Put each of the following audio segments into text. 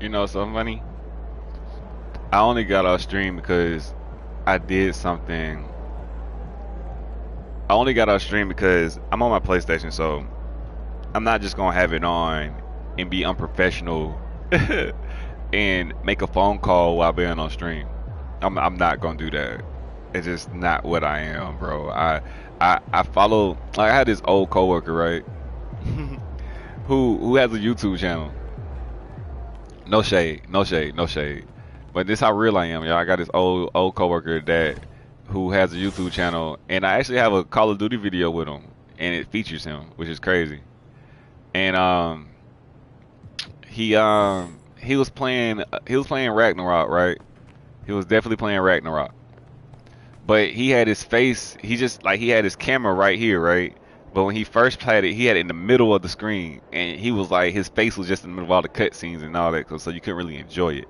You know, so funny. I only got off stream because I did something. I only got off stream because I'm on my PlayStation, so I'm not just gonna have it on and be unprofessional and make a phone call while being on stream. I'm not gonna do that. It's just not what I am, bro. I follow. Like, I had this old coworker, right? who has a YouTube channel. No shade, no shade, no shade. But this how real I am, y'all. I got this old coworker that who has a YouTube channel, and I actually have a Call of Duty video with him, and it features him, which is crazy. And he was playing Ragnarok, right? He was definitely playing Ragnarok. But he had his face, he had his camera right here, right? But when he first played it, he had it in the middle of the screen, and he was like, his face was just in the middle of all the cutscenes and all that, so you couldn't really enjoy it.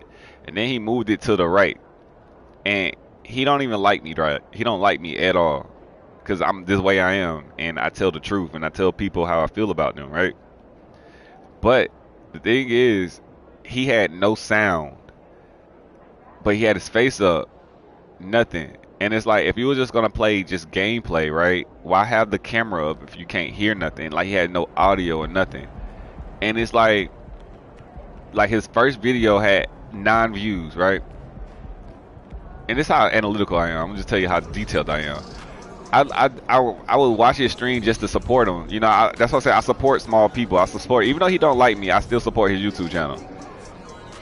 And then he moved it to the right, and he don't even like me, right? He don't like me at all, because I'm this way I am, and I tell the truth, and I tell people how I feel about them, right? But the thing is, he had no sound, but he had his face up, nothing. And it's like, if you were just gonna play just gameplay, right? Why have the camera up if you can't hear nothing? Like, he had no audio or nothing. And it's like his first video had 9 views, right? And this is how analytical I am. I'm gonna just tell you how detailed I am. I would watch his stream just to support him. You know, that's what I say. I support small people. I support, even though he don't like me, I still support his YouTube channel.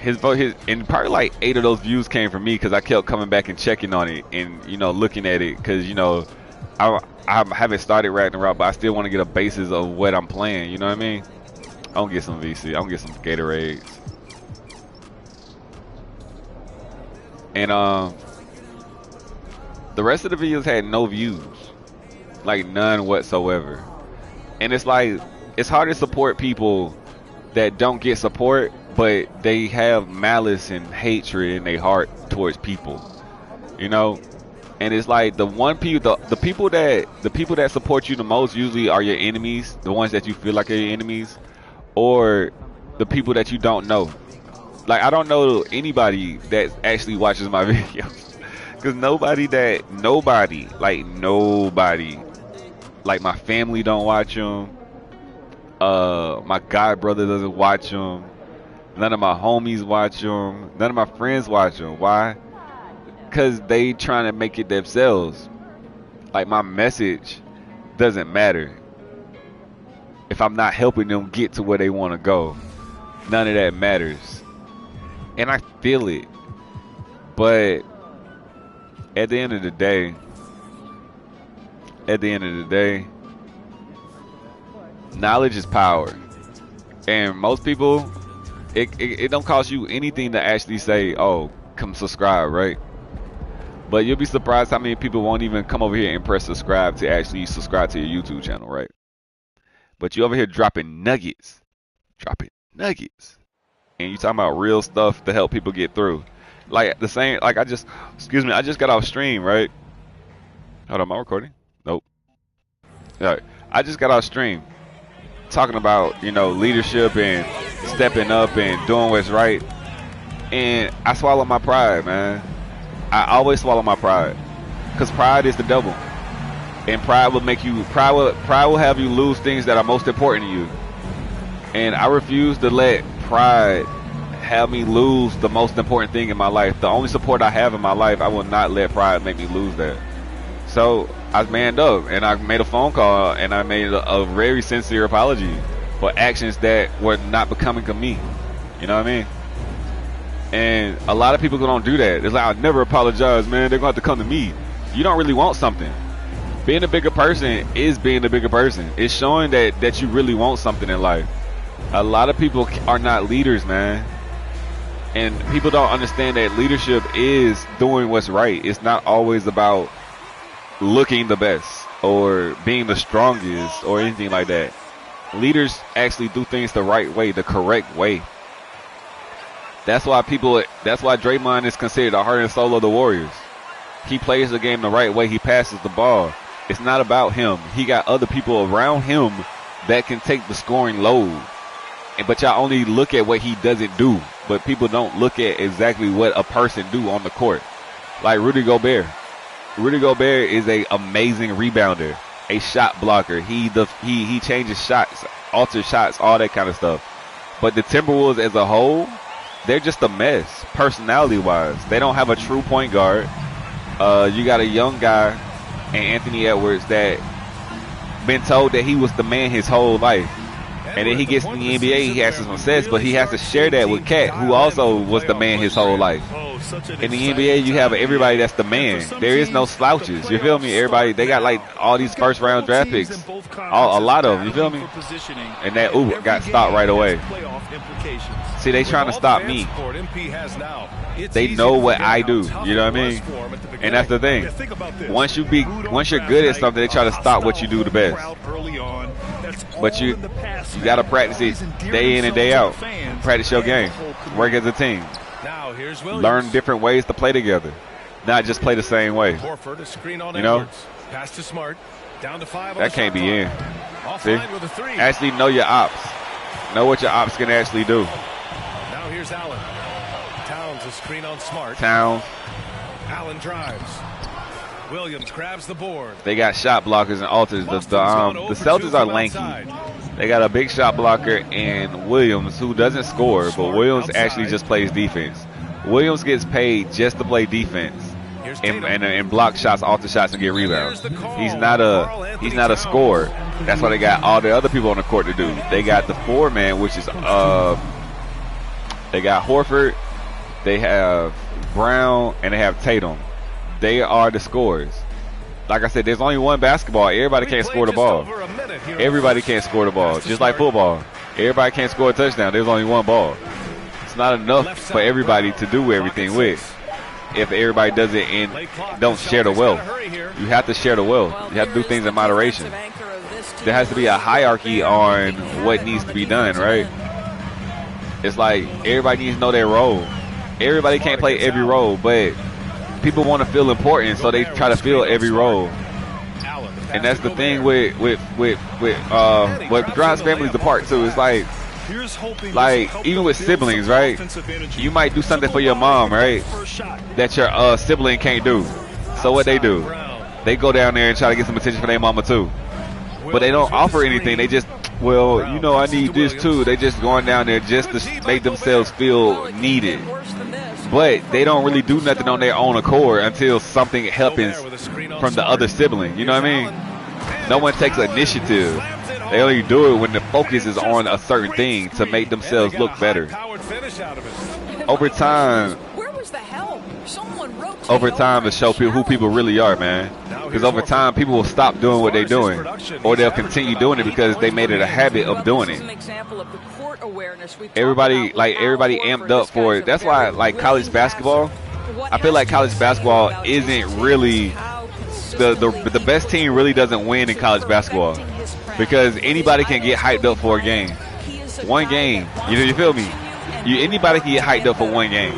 And probably like 8 of those views came from me because I kept coming back and checking on it and, you know, looking at it because, you know, I haven't started Ragnarok, but I still want to get a basis of what I'm playing. You know what I mean? I'm gonna get some VC. I'm gonna get some Gatorades. And the rest of the videos had no views, like none whatsoever. And it's like, it's hard to support people that don't get support, but they have malice and hatred in their heart towards people, you know. And it's like the people that support you the most usually are your enemies, the ones that you feel like are your enemies, or the people that you don't know. Like, I don't know anybody that actually watches my videos, because nobody, like my family don't watch them. My god brother doesn't watch them. None of my homies watch them. None of my friends watch them. Why? Because they trying to make it themselves. Like, my message doesn't matter if I'm not helping them get to where they want to go. None of that matters. And I feel it. But at the end of the day, knowledge is power. And most people, it don't cost you anything to actually say, oh, come subscribe, right? But you'll be surprised how many people won't even come over here and press subscribe to actually subscribe to your YouTube channel, right? But you over here dropping nuggets. And you talking about real stuff to help people get through. Like, the same, like, I just got off stream, right? Hold on, am I recording? Nope. All right. I just got off stream talking about, you know, leadership and stepping up and doing what's right. And I swallow my pride, man. I always swallow my pride, because pride is the devil. And pride will have you lose things that are most important to you. And I refuse to let pride have me lose the most important thing in my life. The only support I have in my life, I will not let pride make me lose that. So I manned up and I made a phone call and I made a very sincere apology for actions that were not becoming of me. You know what I mean? And a lot of people don't do that. It's like, I'll never apologize, man. They're going to have to come to me. You don't really want something. Being a bigger person is being a bigger person. It's showing that you really want something in life. A lot of people are not leaders, man. And people don't understand that leadership is doing what's right. It's not always about looking the best or being the strongest or anything like that. Leaders actually do things the right way, the correct way. That's why Draymond is considered the heart and soul of the Warriors. He plays the game the right way. He passes the ball. It's not about him. He got other people around him that can take the scoring load. But y'all only look at what he doesn't do. but people don't look at exactly what a person do on the court. Like Rudy Gobert. Rudy Gobert is an amazing rebounder, a shot blocker. He changes shots, alters shots, all that kind of stuff. But the Timberwolves as a whole, they're just a mess, personality-wise. They don't have a true point guard. You got a young guy, and Anthony Edwards, that been told that he was the man his whole life. And then he gets in the NBA, he has some success, but he has to share that with Cat, who also was the man his whole life. In the NBA, you have everybody that's the man. There is no slouches. You feel me? Everybody, they got like all these first-round draft picks. A lot of them. You feel me? And that got stopped right away. See, they trying to stop me. They know what I do. You know what I mean? And that's the thing. Once you're good at something, they try to stop what you do the best. But you got to practice it day in and day out. Practice your game. Work as a team. Learn different ways to play together. Not just play the same way. You know? That can't be in. See? Actually know your ops. Know what your ops can actually do. Now here's Allen. Towns a screen on Smart. Towns. Allen drives. Williams grabs the board. They got shot blockers and alters. The Celtics are lanky. They got a big shot blocker and Williams, who doesn't score, but Williams actually just plays defense. Williams gets paid just to play defense and block shots, alter shots, and get rebounds. He's not a scorer. That's why they got all the other people on the court to do. They got the four-man, which is they got Horford, they have Brown, and they have Tatum. They are the scorers. Like I said, there's only one basketball. Everybody can't score the ball. Everybody can't score the ball. Just like football. Everybody can't score a touchdown. There's only one ball. It's not enough for everybody to do everything with. If everybody does it and don't share the wealth. You have to share the wealth. You have to do things in moderation. There has to be a hierarchy on what needs to be done, right? It's like everybody needs to know their role. Everybody can't play every role, but people want to feel important, so they try to fill every role. And that's the thing with what drives families apart too. It's like even with siblings, right? You might do something for your mom, right? That your sibling can't do. So what they do? They go down there and try to get some attention for their mama too. But they don't offer anything. They just, well, you know, I need this too. They just going down there just to make themselves feel needed. But they don't really do nothing on their own accord until something happens from the other sibling. You know what I mean? No one takes initiative. They only do it when the focus is on a certain thing to make themselves look better. Over time, to show people who people really are, man. Because over time, people will stop doing what they're doing, or they'll continue doing it because they made it a habit of doing it. Everybody amped up for it. That's why, like college basketball, I feel like college basketball isn't really the best team really doesn't win in college basketball because anybody can get hyped up for a game. One game, you feel me? Anybody can get hyped up for one game.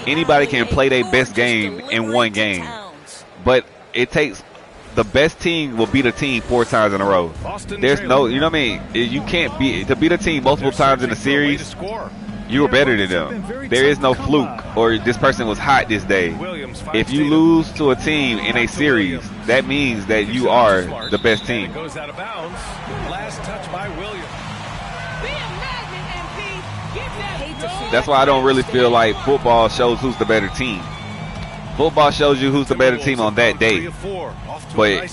Anybody can play their best game in one game, but it takes the best team will beat a team 4 times in a row. There's no, you know what I mean? You can't beat a team multiple times in a series. You were better than them. There is no fluke or this person was hot this day. If you lose to a team in a series, that means that you are the best team. That's why I don't really feel like football shows who's the better team. Football shows you who's the better team on that day. But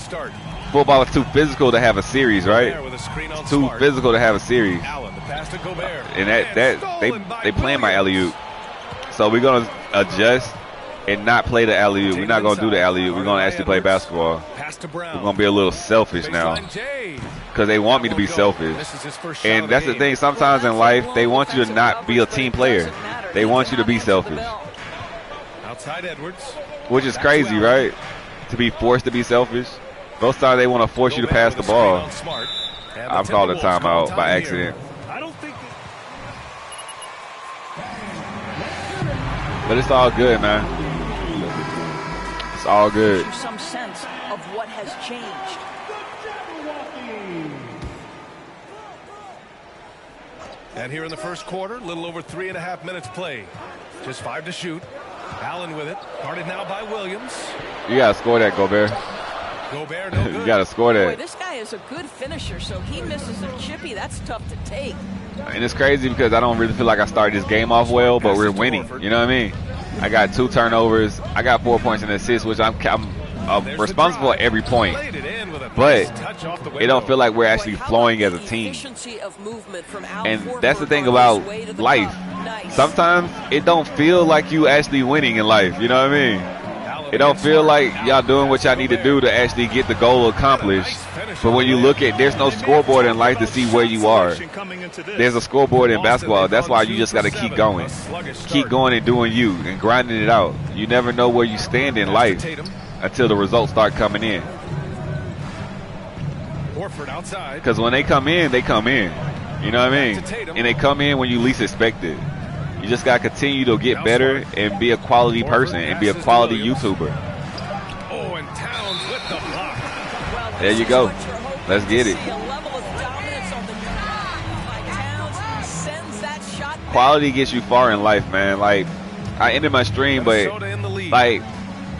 football is too physical to have a series, right? It's too physical to have a series. And they playing my alley-oop. So we're going to adjust and not play the alley-oop. We're not going to do the alley-oop. We're going to actually play basketball. We're going to be a little selfish now because they want me to be selfish. And that's the thing. Sometimes in life, they want you to not be a team player. They want you to be selfish. Which is crazy, right? To be forced to be selfish. Most times they want to force you to pass the ball. I've called a timeout by accident. But it's all good, man. It's all good. Some sense of what has changed. And here in the first quarter, a little over 3.5 minutes played. Just 5 to shoot. Allen with it. Guarded now by Williams. You got to score that, Gobert. Gobert, no good. You got to score that. Boy, this guy is a good finisher, so he misses a chippy. That's tough to take. And it's crazy because I don't really feel like I started this game off well, but we're winning. You know what I mean? I got 2 turnovers. I got 4 points and assists, which I'm responsible for every point. But it don't feel like we're actually flowing as a team. And that's the thing about life. Sometimes it don't feel like you actually winning in life. You know what I mean? It don't feel like y'all doing what y'all need to do to actually get the goal accomplished. But when you look at, there's no scoreboard in life to see where you are. There's a scoreboard in basketball. That's why you just got to keep going. Keep going and doing you and grinding it out. You never know where you stand in life until the results start coming in. Because when they come in, they come in. You know what I mean? And they come in when you least expect it. You just got to continue to get better and be a quality person and be a quality YouTuber. Oh, and Towns with the block. There you go. Let's get it. Quality gets you far in life, man. Like, I ended my stream, but like,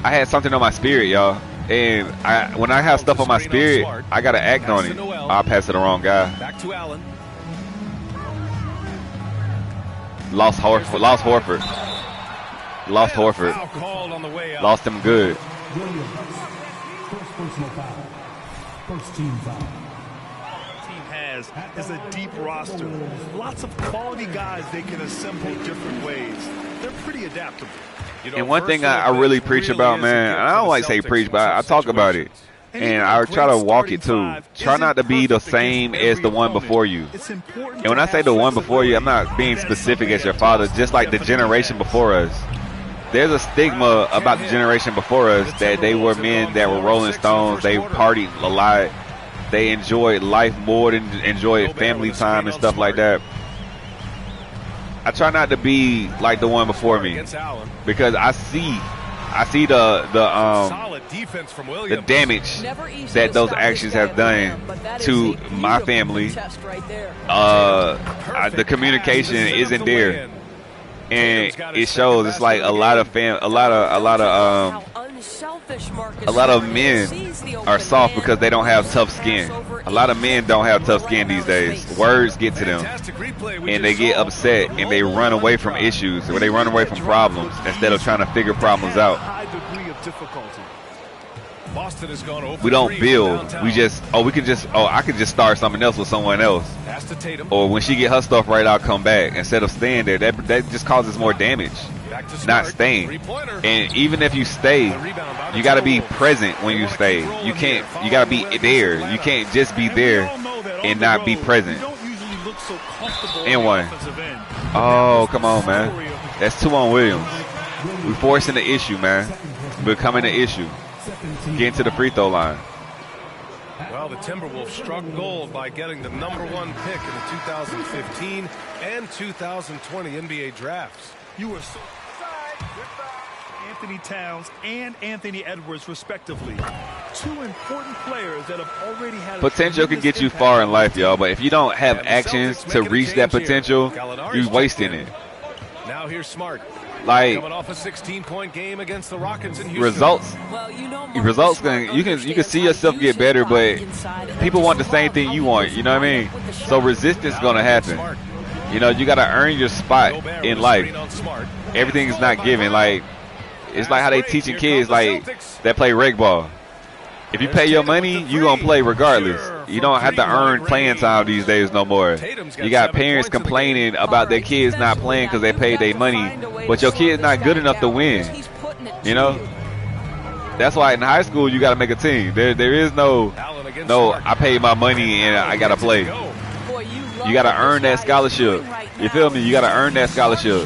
I had something on my spirit, y'all. And when I have stuff on my spirit, I got to act on it. I'll pass to the wrong guy. Back to Allen. Lost Horford. Lost Horford. Lost him good. First personal foul. First team foul. Team has is a deep roster. Lots of quality guys they can assemble different ways. They're pretty adaptable. You know, And one thing I really preach about, man, I don't like to say preach, but I talk about it. And I try to walk it too. Try not to be the same as the one before you. And when I say the one before you, I'm not being specific as your father, just like the generation before us. There's a stigma about the generation before us that they were men that were Rolling Stones. They partied a lot. They enjoyed life more than enjoyed family time and stuff like that. I try not to be like the one before me because I see the damage that those actions have done to my family. The communication isn't there, and it shows. It's like a lot of men are soft because they don't have tough skin. A lot of men don't have tough skin these days. Words get to them, and they get upset, and they run away from issues, or they run away from problems instead of trying to figure problems out. We don't build. We just, I could just start something else with someone else. Or when she get her stuff right, I'll come back. Instead of staying there, that just causes more damage. Not staying. And even if you stay, you got to be present when you stay. You got to be there. You can't just be there and not be present. And one. Oh, come on, man. That's 2 on Williams. We're forcing the issue, man. Becoming an issue. Getting to the free throw line. Well, the Timberwolves struck gold by getting the #1 pick in the 2015 and 2020 NBA drafts. You were so Anthony Towns and Anthony Edwards, respectively. 2 important players that have already had potential can get you far in life, y'all, but if you don't have actions to reach that potential, you're wasting it. Now here's Smart. Like, coming off a 16-point game against the Rockets in Houston. Results you can see yourself get better, but people want the same thing you want, you know what I mean? So resistance is gonna happen. You know, you gotta earn your spot in life. Everything is not given. Like, it's like how they teaching kids like that play reg ball. If you pay your money, you gonna play regardless. You don't have to earn playing time these days no more. You got parents complaining about their kids not playing because they paid their money, but your kid's not good enough to win. You know, that's why in high school you got to make a team. There is no I paid my money and I got to play. You got to earn that scholarship. You feel me? You got to earn that scholarship.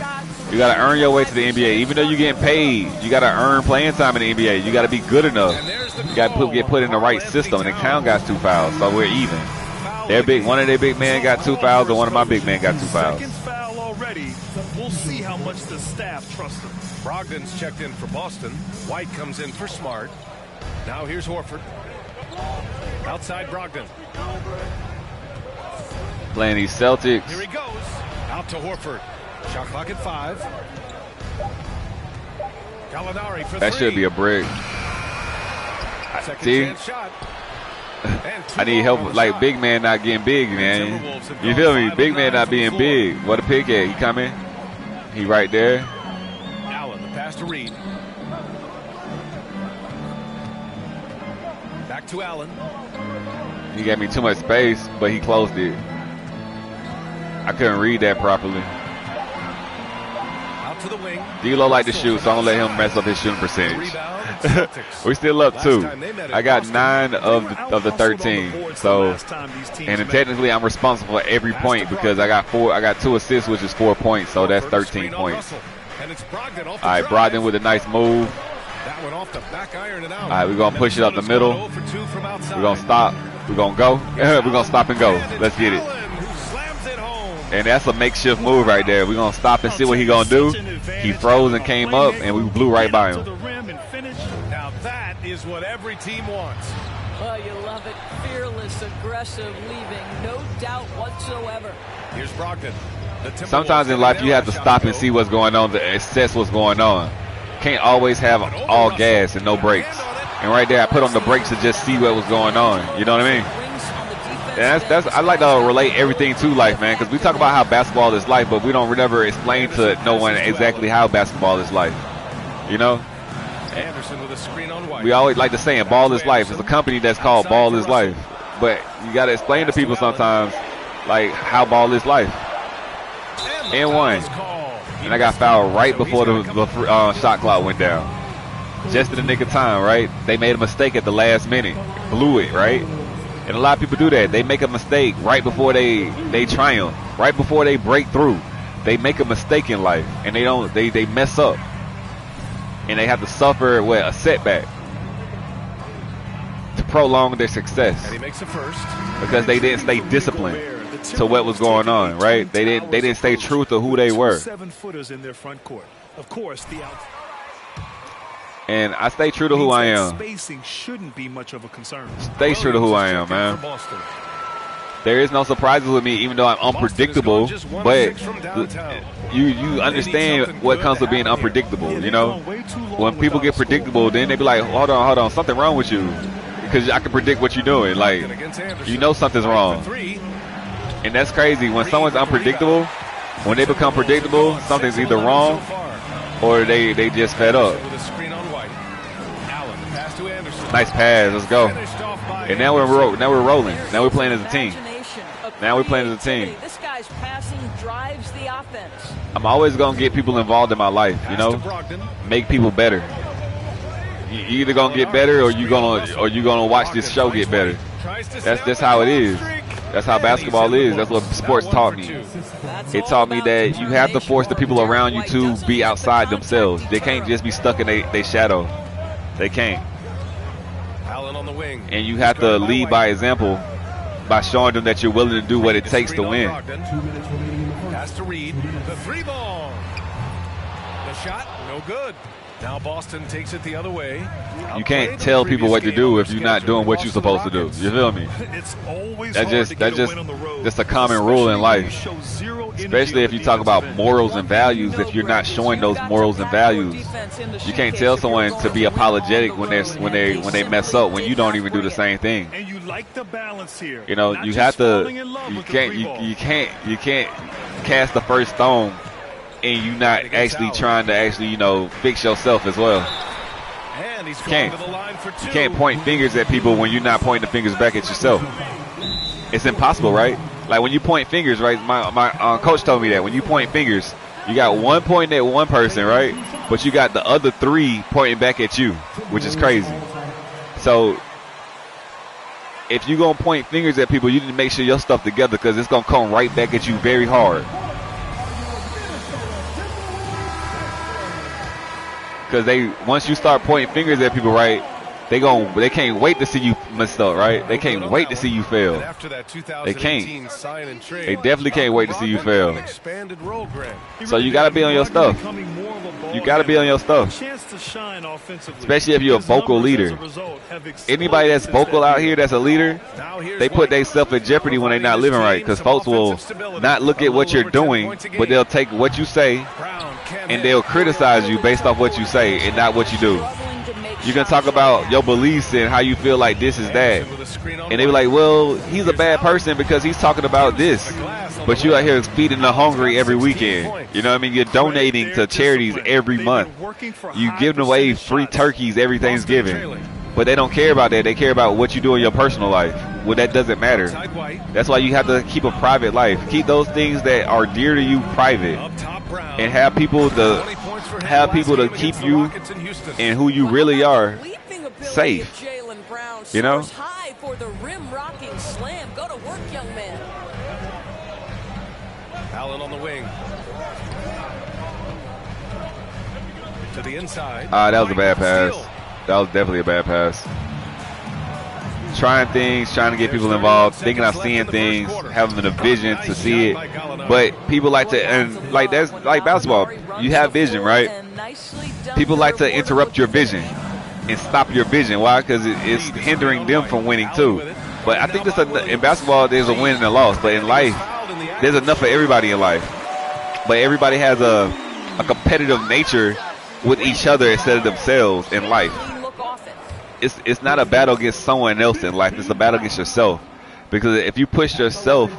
You got to earn your way to the NBA. Even though you're getting paid, you got to earn playing time in the NBA. You got to be good enough. You got to get put in the right system. And the Count got 2 fouls, so we're even. One of their big men got 2 fouls, and one of my big men got 2 fouls. Second foul already. We'll see how much the staff trusts him. Brogdon's checked in for Boston. White comes in for Smart. Now here's Horford. Outside Brogdon. Playing these Celtics. Here he goes. Out to Horford. Shot clock at 5. Gallinari for 3. That should be a brick. Second See? chance shot. I need help, like big man not getting big, man. You feel me? Big man not being big. What a pick at. He coming. He right there. Allen, the pass to Reed. Back to Allen. He gave me too much space, but he closed it. I couldn't read that properly. Out to the wing. D'Lo like to shoot, so I'm gonna let him mess up his shooting percentage. We still up 2. I got 9 of the 13. So, and then technically I'm responsible for every point because I got 2 assists, which is 4 points. So that's 13 points. All right, Brogdon with a nice move. That one off the back iron and out. All right, we're gonna push it up the middle. We're gonna stop. We're gonna go. We're gonna stop and go. Let's get it. And that's a makeshift move right there. We're going to stop and see what he's going to do. He froze and came up, and we blew right by him. Now that is what every team wants. Oh, you love it. Fearless, aggressive, leaving. No doubt whatsoever. Here's Brogdon. Sometimes in life, you have to stop and see what's going on to assess what's going on. Can't always have all gas and no brakes. And right there, I put on the brakes to just see what was going on. You know what I mean? And that's I like to relate everything to life, man, because we talk about how basketball is life, but we don't never explain to no one exactly how basketball is life. You know? Anderson with a screen on White. We always like to say, ball is life. It's a company that's called Ball is Life. But you got to explain to people sometimes, like, how ball is life. And one. And I got fouled right before the shot clock went down. Just in the nick of time, right? They made a mistake at the last minute. Blew it, right? And a lot of people do that. They make a mistake right before they triumph, right before they break through. They make a mistake in life, and they mess up, and they have to suffer a setback to prolong their success. And he makes the first because they didn't stay disciplined to what was going on, right? They didn't stay true to who they were. 7-footers in their front court. Of course, and I stay true to who I am. Spacing shouldn't be much of a concern. Stay true to who I am, man. There is no surprises with me, even though I'm unpredictable. But you understand what comes with being unpredictable, you know? When people get predictable, then they be like, hold on, something wrong with you. Because I can predict what you're doing. Like, you know something's wrong. And that's crazy. When someone's unpredictable, when they become predictable, something's either wrong or they just fed up. Nice pass. Let's go. And now we're rolling. Now we're playing as a team. This guy's passing drives the offense. I'm always gonna get people involved in my life. You know, make people better. You either gonna get better or you gonna watch this show get better. That's just how it is. That's how basketball is. That's what sports taught me. It taught me that you have to force the people around you to be outside themselves. They can't just be stuck in their shadow. They can't. And you have to lead by example by showing them that you're willing to do what it takes to win. Pass to Reed. The 3-ball. The shot, no good. Now Boston takes it the other way. You can't tell people what to do if you're not doing what you're supposed to do. You feel me? That's just a common rule in life. Especially if you talk about morals and values, if you're not showing those morals and values. You can't tell someone to be apologetic when they mess up when you don't even do the same thing. And you like the balance here. You know, you have to you can't cast the first stone and you not actually trying to fix yourself as well. You can't point fingers at people when you're not pointing the fingers back at yourself. It's impossible, right? Like when you point fingers, right? My coach told me that when you point fingers, you got one pointing at one person, right? But you got the other 3 pointing back at you, which is crazy. So if you're going to point fingers at people, you need to make sure your stuff together because it's going to come right back at you very hard. Because once you start pointing fingers at people, right, they can't wait to see you mess up, right? They can't wait to see you fail. They can't. They definitely can't wait to see you fail. So you gotta be on your stuff. You gotta be on your stuff. Especially if you're a vocal leader. Anybody that's vocal out here that's a leader, they put themselves in jeopardy when they're not living right, because folks will not look at what you're doing, but they'll take what you say and they'll criticize you based off what you say and not what you do. You can talk about your beliefs and how you feel like this is that, and they be like, well, he's a bad person because he's talking about this, but you out here feeding the hungry every weekend. You know what I mean? You're donating to charities every month. You giving away free turkeys every Thanksgiving, but they don't care about that. They care about what you do in your personal life. Well, that doesn't matter. That's why you have to keep a private life. Keep those things that are dear to you private, and have people to keep you and who you really are safe. You know? High for the rim rocking slam. Go to work, young man. Allen on the wing. To the inside. That was a bad pass. That was definitely a bad pass. Trying things, trying to get people involved, thinking I'm seeing things, having the vision to see it. But people like to, and like that's like basketball. You have vision, right? People like to interrupt your vision and stop your vision. Why? Because it's hindering them from winning too. But I think in basketball, there's a win and a loss. But in life, there's enough for everybody in life. But everybody has a competitive nature with each other instead of themselves in life. It's not a battle against someone else in life. It's a battle against yourself. Because if you push yourself,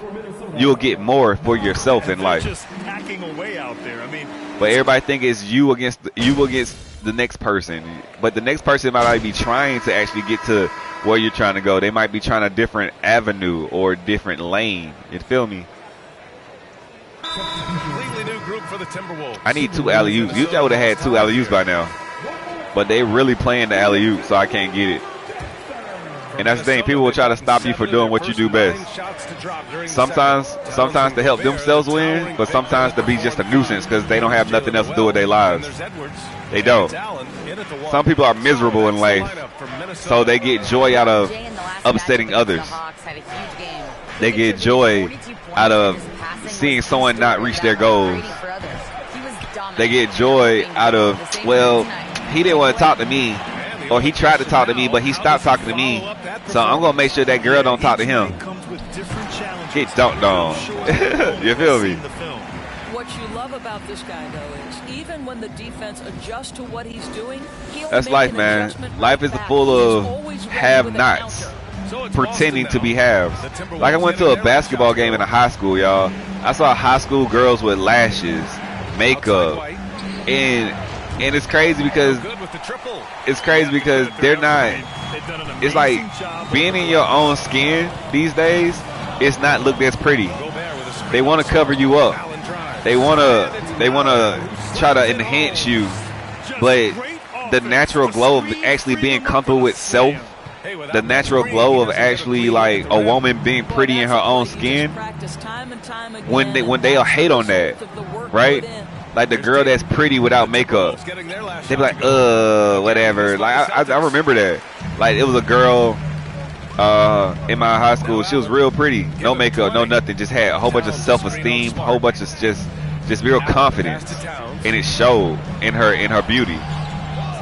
you'll get more for yourself in life. Just hacking away out there. I mean, but everybody think it's you against the next person. But the next person might not be trying to actually get to where you're trying to go. They might be trying a different avenue or a different lane. You feel me? Completely new group for the Timberwolves. I need 2 alley-oops. Usually I would have had 2 alley-oops by now. But they really playing the alley-oop, so I can't get it. And that's the thing. People will try to stop you for doing what you do best. Sometimes to help themselves win, but sometimes to be just a nuisance because they don't have nothing else to do with their lives. They don't. Some people are miserable in life, so they get joy out of upsetting others. They get joy out of seeing someone not reach their goals. They get joy out of, well, he didn't want to talk to me, or he tried to talk to me, but he stopped talking to me, so I'm going to make sure that girl don't talk to him. Get dunked on. You feel me? What you love about this guy, though, is even when the defense adjusts to what he's doing, that's life, man. Life is full of have-nots pretending to be haves. Like I went to a basketball game in a high school, y'all. I saw high school girls with lashes, makeup, and it's crazy because they're not. It's like being in your own skin these days. It's not look that's pretty. They want to cover you up. They want to try to enhance you, but the natural glow of actually being comfortable with self, the natural glow of actually like a woman being pretty in her own skin, when they'll hate on that, right? Like the girl that's pretty without makeup, they be like, whatever. Like I remember that. Like it was a girl in my high school. She was real pretty, no makeup, no nothing. Just had a whole bunch of self-esteem, whole bunch of just real confidence, and it showed in her beauty.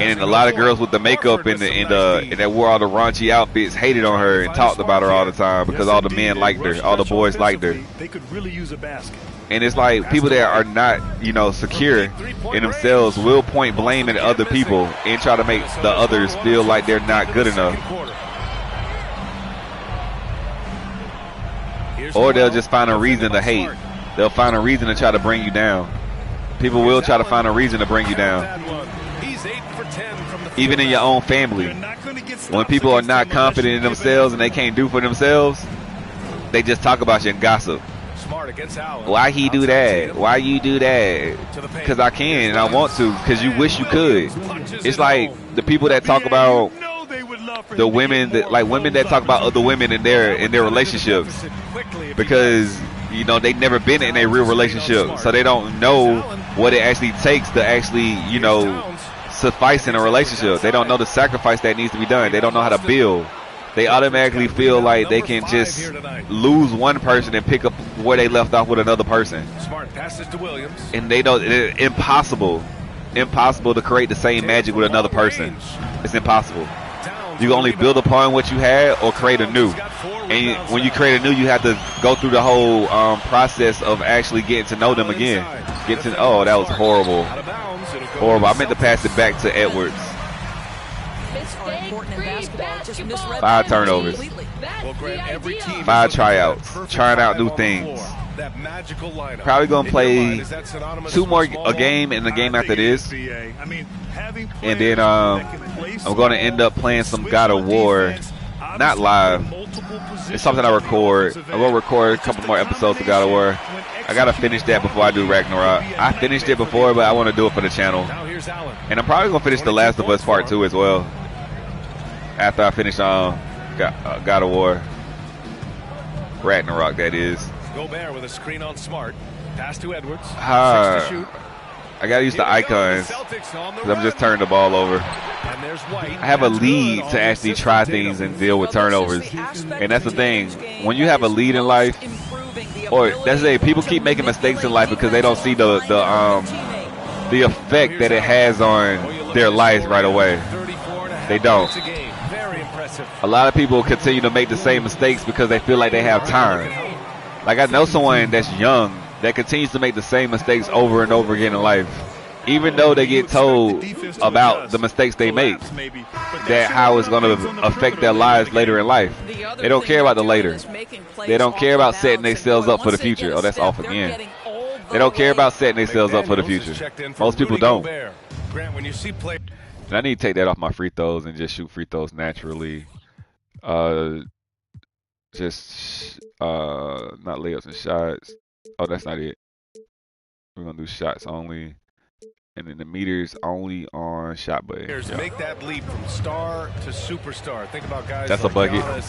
And a lot of girls with the makeup and that wore all the raunchy outfits hated on her and talked about her all the time because all the men liked her, all the boys liked her. They could really use a basket. And it's like people that are not, secure in themselves will point blame at other people and try to make the others feel like they're not good enough. Or they'll just find a reason to hate. They'll find a reason to try to bring you down. People will try to find a reason to bring you down. Even in your own family. When people are not confident in themselves and they can't do for themselves, they just talk about you and gossip. Why he do that? Why you do that? Because I can and I want to. Because you wish you could. It's like the people that talk about the women that talk about other women in their relationships, because they never been in a real relationship, so they don't know what it actually takes to actually suffice in a relationship. They don't know the sacrifice that needs to be done. They don't know how to build. They automatically feel like they can just lose one person and pick up where they left off with another person. Smart passes to Williams. And they don't. It's impossible to create the same magic with another person. It's impossible. You can only build upon what you had or create a new. And when you create a new, you have to go through the whole process of actually getting to know them again. Oh, that was horrible. Horrible. I meant to pass it back to Edwards. 5 turnovers. 5 tryouts. Trying out new things. Probably going to play 2 more a game and the game after this. And then I'm going to end up playing some God of War. Not live. It's something I record. I'm going to record a couple more episodes of God of War. I got to finish that before I do Ragnarok. I finished it before, but I want to do it for the channel. And I'm probably going to finish The Last of Us Part 2 as well. After I finish God of War. Ragnarok, that is. Gobert with a screen on Smart. Pass to Edwards. I gotta use the icons because I'm just turning the ball over. I have a lead to actually try things and deal with turnovers, and that's the thing. When you have a lead in life, or that's the thing, people keep making mistakes in life because they don't see the effect that it has on their lives right away. They don't. A lot of people continue to make the same mistakes because they feel like they have time. Like, I know someone that's young that continues to make the same mistakes over and over again in life, even though they get told about the mistakes they make, that how it's going to affect their lives later in life. They don't care about the later. They don't care about setting themselves up for the future. Oh, that's off again. They don't care about setting themselves up for the future. Most people don't. And I need to take that off my free throws and just shoot free throws naturally. Not layups and shots. Oh, that's not it. We're gonna do shots only, and then the meters only on shot button. Yeah. Make that leap from star to superstar. Think about guys. That's like a bucket.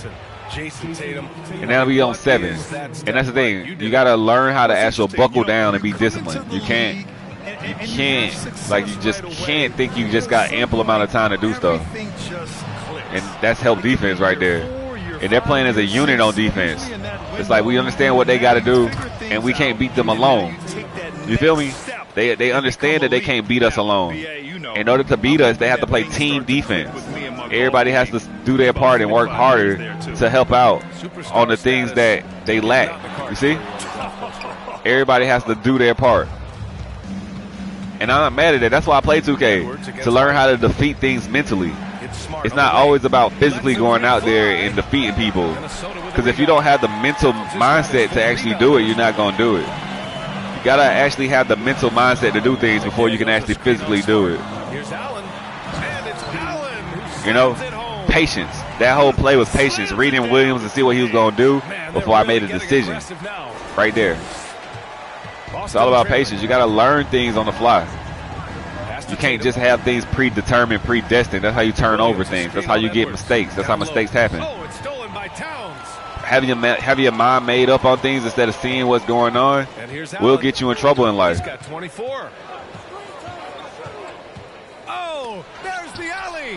Jason Tatum. And now we on 7. And that's the thing. You gotta learn how to actually buckle down and be disciplined. You can't like, you just can't think you just got ample amount of time to do stuff. And that's help defense right there. And they're playing as a unit on defense. It's like, we understand what they got to do, and we can't beat them alone. You feel me? They understand that they can't beat us alone. In order to beat us, they have to play team defense. Everybody has to do their part and work harder to help out on the things that they lack. You see? Everybody has to do their part. And I'm not mad at it. That's why I play 2K, to learn how to defeat things mentally. It's not always about physically going out there and defeating people. Because if you don't have the mental mindset to actually do it, you're not going to do it. You got to actually have the mental mindset to do things before you can actually physically do it. You know, patience. That whole play was patience. Reading Williams and see what he was going to do before I made a decision. Right there. It's all about patience. You got to learn things on the fly. You can't just have things predetermined, predestined. That's how you turn over things. That's how you get mistakes. That's how mistakes happen. Having your mind made up on things instead of seeing what's going on will get you in trouble in life.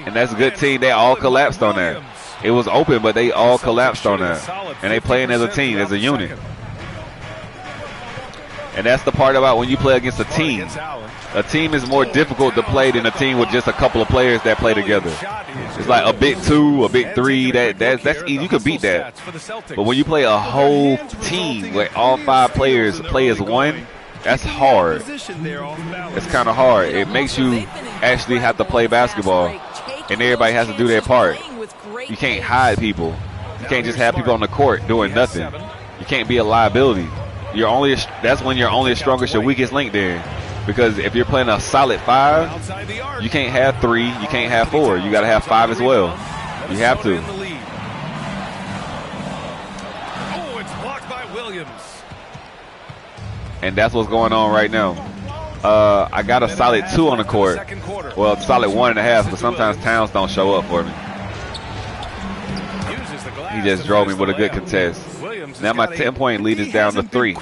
And that's a good team. They all collapsed on that. It was open, but they all collapsed on that. And they playing as a team, as a unit. And that's the part about when you play against a team. A team is more difficult to play than a team with just a couple of players that play together. It's like a big 2, a big 3. That's easy. You can beat that. But when you play a whole team where all 5 players play as one, that's hard. It's kind of hard. It makes you actually have to play basketball, and everybody has to do their part. You can't hide people. You can't just have people on the court doing nothing. You can't be a liability. That's when you're only as strong as your weakest link there. Because if you're playing a solid 5, you can't have 3, you can't have 4. You got to have 5 as well. You have to. Oh, it's blocked by Williams. And that's what's going on right now. I got a solid 2 on the court. Well, solid 1.5, but sometimes Towns don't show up for me. He just drove me with a good contest. Now my 10-point lead is down to 3.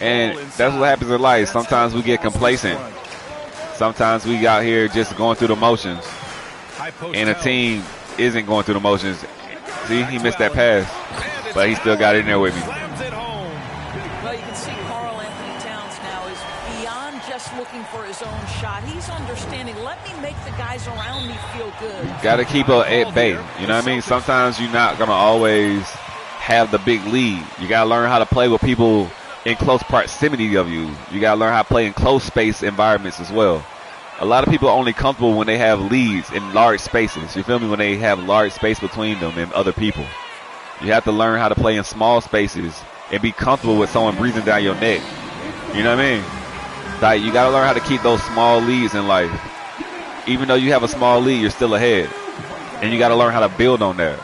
And that's what happens in life. Sometimes we get complacent. Sometimes we out here just going through the motions, and a team isn't going through the motions. See, he missed that pass, but he still got in there with me. Well, you can see Karl Anthony Towns now is beyond just looking for his own shot. He's understanding, let me make the guys around me feel good. Got to keep a at bay. You know what I mean? Sometimes you're not going to always have the big lead. You got to learn how to play with people in close proximity of you. You got to learn how to play in close space environments as well. A lot of people are only comfortable when they have leads in large spaces. You feel me? When they have large space between them and other people. You have to learn how to play in small spaces and be comfortable with someone breathing down your neck. You know what I mean? Like, you got to learn how to keep those small leads in life. Even though you have a small lead, you're still ahead. And you got to learn how to build on that.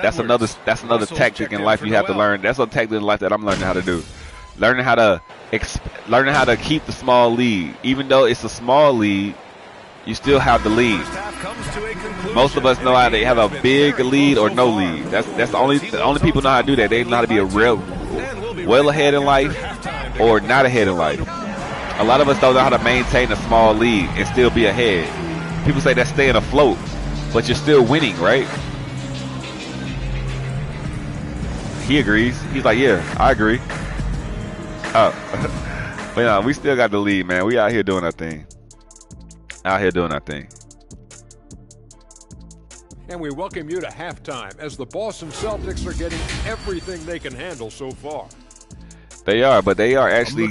That's another tactic in life you have to learn. That's a tactic in life that I'm learning how to do. Learning how to keep the small lead. Even though it's a small lead, you still have the lead. Most of us know how to have a big lead or no lead. That's the only people know how to do that. They know how to be a real well ahead in life or not ahead in life. A lot of us don't know how to maintain a small lead and still be ahead. People say that's staying afloat, but you're still winning, right? He agrees. He's like, yeah, I agree. But yeah, we still got the lead, man. We out here doing our thing. And we welcome you to halftime as the Boston Celtics are getting everything they can handle so far. They are, but they are actually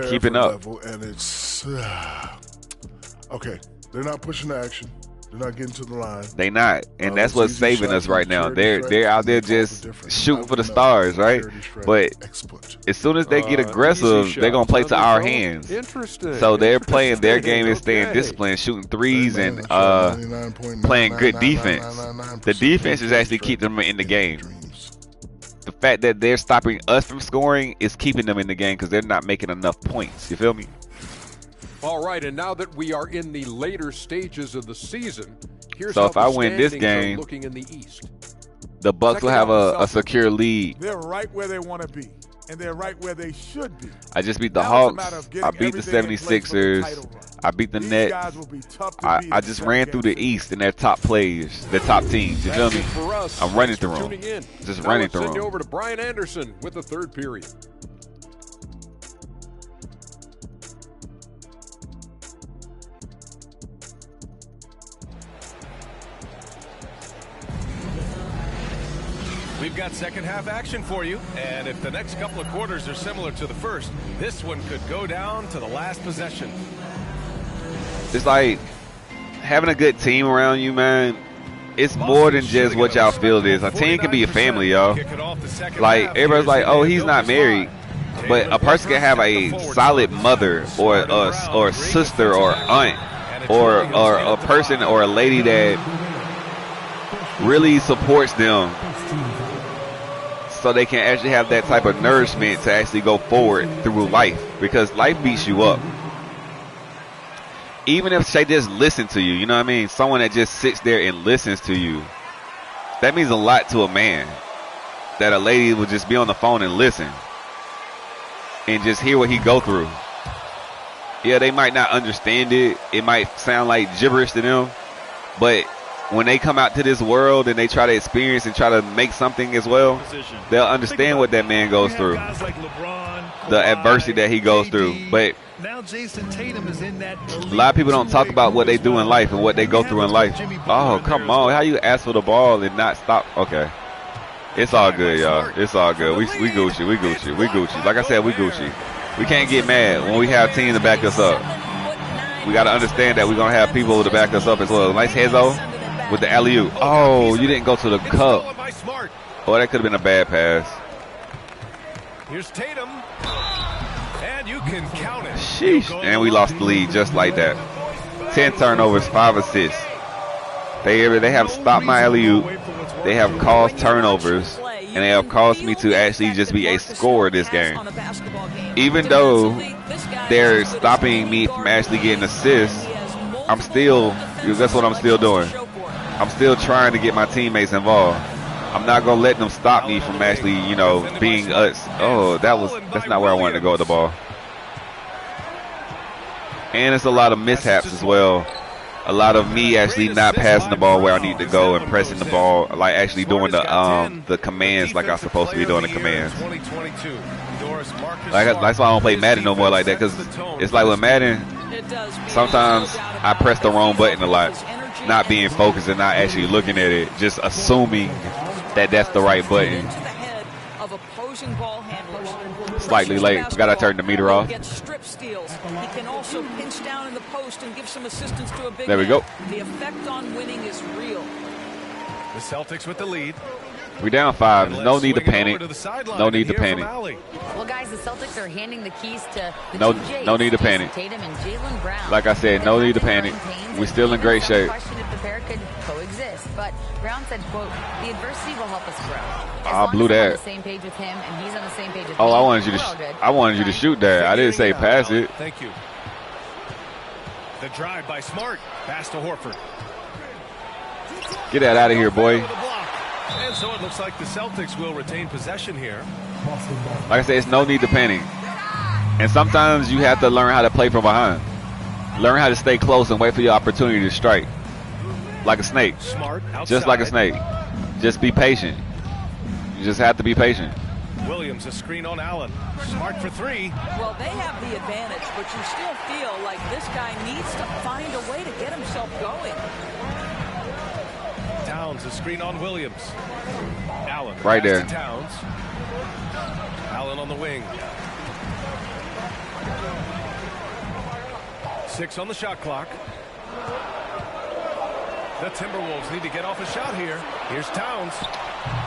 keeping up. Level, and it's okay. They're not pushing the action. They're not getting to the line. They not, and that's what's saving us right now. They're out there just shooting for the stars, right? But as soon as they get aggressive, they're gonna play to our hands. Interesting. So they're playing their game is staying disciplined, shooting threes, and playing good defense. The defense is actually keeping them in the game. The fact that they're stopping us from scoring is keeping them in the game because they're not making enough points. You feel me? All right, and now that we are in the later stages of the season, here's so how if I the win this standings game, are looking in the East. The Bucks will have a secure lead. They're right where they want to be, and they're right where they should be. I just beat the Hawks. I beat the 76ers. I beat the Nets. I just ran through the East and their top players, their top teams. You feel me? I'm running through them. Just running through them. Send you over to Brian Anderson with the third period. We've got second half action for you, and if the next couple of quarters are similar to the first, this one could go down to the last possession. It's like having a good team around you, man. It's more than just what y'all feel it is. A team can be a family, y'all. Like, everybody's like, oh, he's not married. But a person can have a solid mother or a sister or aunt or a person or a lady that really supports them, so they can actually have that type of nourishment to actually go forward through life, because life beats you up. Even if they just listen to you, you know what I mean? Someone that just sits there and listens to you, that means a lot to a man. That a lady would just be on the phone and listen and just hear what he go through. Yeah, they might not understand it. It might sound like gibberish to them, but when they come out to this world and they try to experience and try to make something as well, they'll understand what that man goes through, the adversity that he goes through. But now Jason Tatum is in that a lot of people don't talk about what they do in life and what they go through in life. Oh, come on. How you ask for the ball and not stop? Okay. It's all good, y'all. It's all good. We Gucci. We Gucci. We Gucci. Like I said, we Gucci. We can't get mad when we have teams to back us up. We got to understand that we're going to have people to back us up as well. Nice heads-o with the alley-oop. Oh, you didn't go to the cup. Oh, that could have been a bad pass. Here's Tatum. And you can count it. Sheesh. And we lost the lead just like that. 10 turnovers, 5 assists. They have stopped my alley-oop. They have caused turnovers. And they have caused me to actually just be a scorer this game. Even though they're stopping me from actually getting assists, I'm still, that's what I'm still doing. I'm still trying to get my teammates involved. I'm not going to let them stop me from actually, you know, being us. Oh, that's not where I wanted to go with the ball. And it's a lot of mishaps as well. A lot of me actually not passing the ball where I need to go and pressing the ball, like actually doing the commands like I'm supposed to be doing the commands. Like that's why I don't play Madden no more like that, because it's like with Madden, sometimes I press the wrong button a lot, not being focused and not actually looking at it, just assuming that that's the right button. Slightly late. We gotta turn the meter off. He can also pinch down in the post and give some assistance to a big there we go. The effect on winning is real. The Celtics with the lead. We down 5. No need to panic. No need to panic. Well, guys, the Celtics are handing the keys to the no need to panic. Tatum and Jaylen Brown. Like I said, no need to panic. We're still in great shape. Question if the pair could coexist, but Brown said, "quote The adversity will help us grow." I blew that. On the same page with him, and he's on the same page with me. I wanted you to shoot that. I didn't say pass it. Thank you. The drive by Smart. Pass to Horford. Get that out of here, boy. And so it looks like the Celtics will retain possession here. Like I said, it's no need to panic. And sometimes you have to learn how to play from behind. Learn how to stay close and wait for your opportunity to strike. Like a snake. Smart outside. Just like a snake. Just be patient. You just have to be patient. Williams, a screen on Allen. Smart for 3. Well, they have the advantage, but you still feel like this guy needs to find a way to get himself going. Towns, a screen on Williams. Allen right there. Towns. Allen on the wing. 6 on the shot clock. The Timberwolves need to get off a shot here. Here's Towns.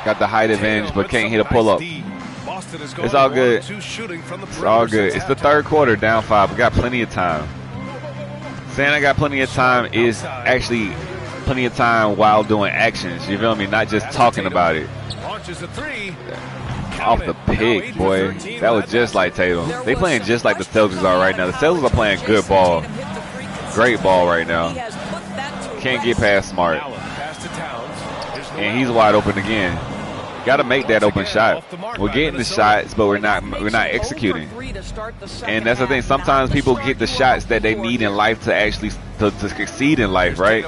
Got the height advantage, but can't hit a pull-up. It's all good. It's all good. It's the third quarter, down 5. We got plenty of time. Saying I got plenty of time is actually plenty of time while doing actions. You feel me? Not just talking about it. Launches a 3. Off the pick, boy. That was just like Tatum. They playing just like the Celtics are right now. The Celtics are playing good ball. Great ball right now. Can't get past Smart. And he's wide open again. Got to make that open shot. We're getting the shots, but we're not executing. And that's the thing. Sometimes people get the shots that they need in life to actually to succeed in life, right?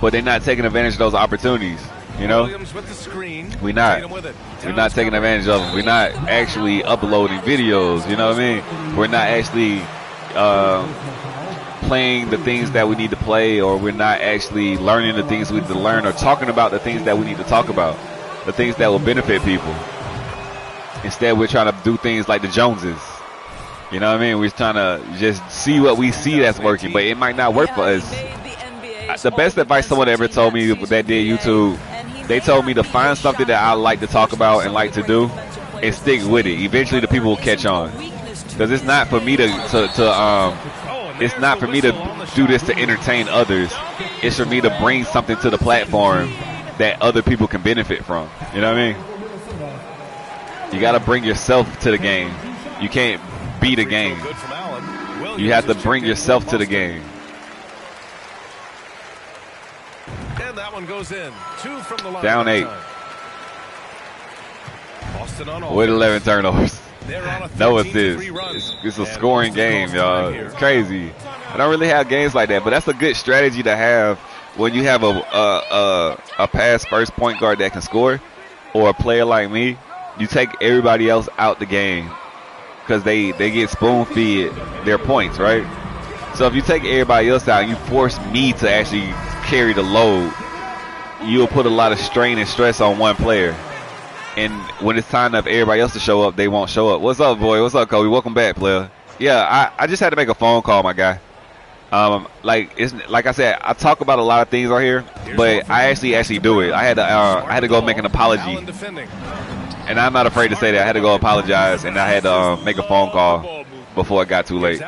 But they're not taking advantage of those opportunities. You know, we're not taking advantage of them. We're not actually uploading videos. You know what I mean? We're not actually playing the things that we need to play, or we're not actually learning the things we need to learn, or talking about the things that we need to talk about, the things that will benefit people. Instead, we're trying to do things like the Joneses. You know what I mean? We're trying to just see what we see that's working, but it might not work for us. The best advice someone ever told me that did YouTube, they told me to find something that I like to talk about and like to do and stick with it. Eventually the people will catch on. Because it's not for me it's not for me to do this to entertain others. It's for me to bring something to the platform that other people can benefit from. You know what I mean? You got to bring yourself to the game. You can't beat a game. You have to bring yourself to the game. And that one goes in. 2 from the line. Down 8. Boston on with 11 turnovers. No assists. It's a scoring game, y'all. It's crazy. I don't really have games like that, but that's a good strategy to have when you have a pass first point guard that can score, or a player like me. You take everybody else out the game because they get spoon feed their points, right? So if you take everybody else out and you force me to actually carry the load, you'll put a lot of strain and stress on one player. And when it's time for everybody else to show up, they won't show up. What's up, boy? What's up, Kobe? Welcome back, player. Yeah, I just had to make a phone call, my guy. Like I said, I talk about a lot of things right here, but I actually do it. I had to go make an apology, and I'm not afraid to say that. I had to go apologize, and I had to make a phone call before it got too late.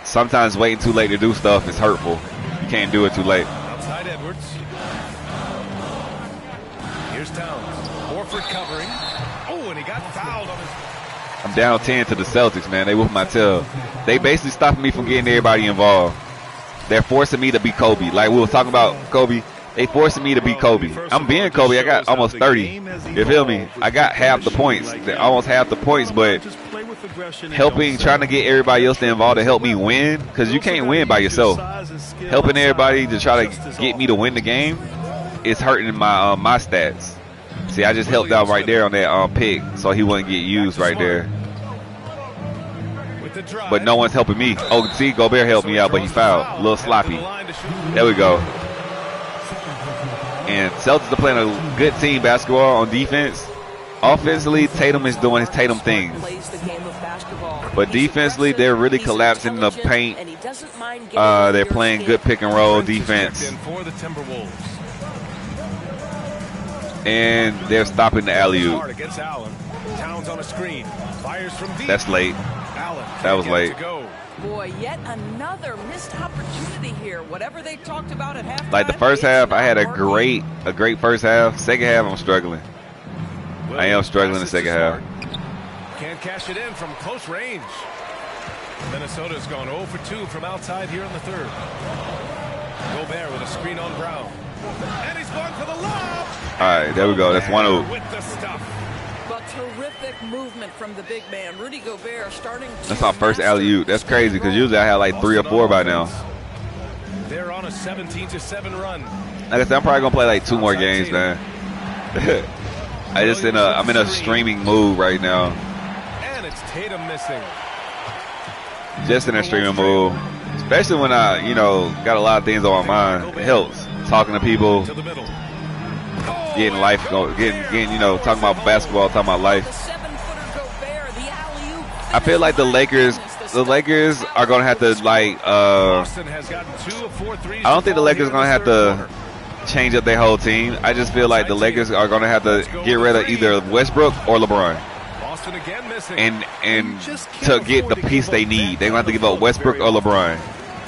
Sometimes waiting too late to do stuff is hurtful. You can't do it too late. Outside Edwards. Here's Towns. Horford covering. Oh, and he got fouled on his... I'm down 10 to the Celtics, man. They whooped my tail. They basically stopping me from getting everybody involved. They're forcing me to be Kobe. Like we were talking about Kobe. They forcing me to be Kobe. I'm being Kobe. I got almost 30. You feel me? I got half the points. Almost half the points, but helping, trying to get everybody else involved to help me win, because you can't win by yourself. Helping everybody to try to get me to win the game is hurting my my stats. See, I just helped out right there on that pick, so he wouldn't get used right there. But no one's helping me. Oh, see, Gobert helped me out, but he fouled. A little sloppy. There we go. And Celtics are playing a good team basketball on defense. Offensively, Tatum is doing his Tatum thing. But defensively, they're really collapsing in the paint. They're playing good pick and roll defense. And they're stopping the alley-oop. That's late. That was late. Boy, yet another missed opportunity here. Whatever they talked about at halftime. Like the first half, I had a great first half. Second half, I'm struggling. I am struggling in the second half. Can't cash it in from close range. Minnesota's gone 0 for 2 from outside here in the third. Gobert with a screen on Brown. And he's going for the lob. All right, there we go. That's 1-0. With the stuff. But terrific movement from the big man, Rudy Gobert, starting. That's my first alley-oop. That's crazy, because usually I have like 3 or 4 by now. They're on a 17-7 run. Like I said, I'm probably gonna play like 2 more games, man. I'm in a streaming mood right now. And it's Tatum missing. Just in a streaming mood, especially when I, got a lot of things on my mind. It helps talking to people, getting life, getting, talking about basketball, talking about life. I feel like the Lakers are gonna have to I don't think the Lakers are gonna have to change up their whole team. I just feel like the Lakers are going to have to get rid of either Westbrook or LeBron. And to get the piece they need, they're going to have to give up Westbrook or LeBron.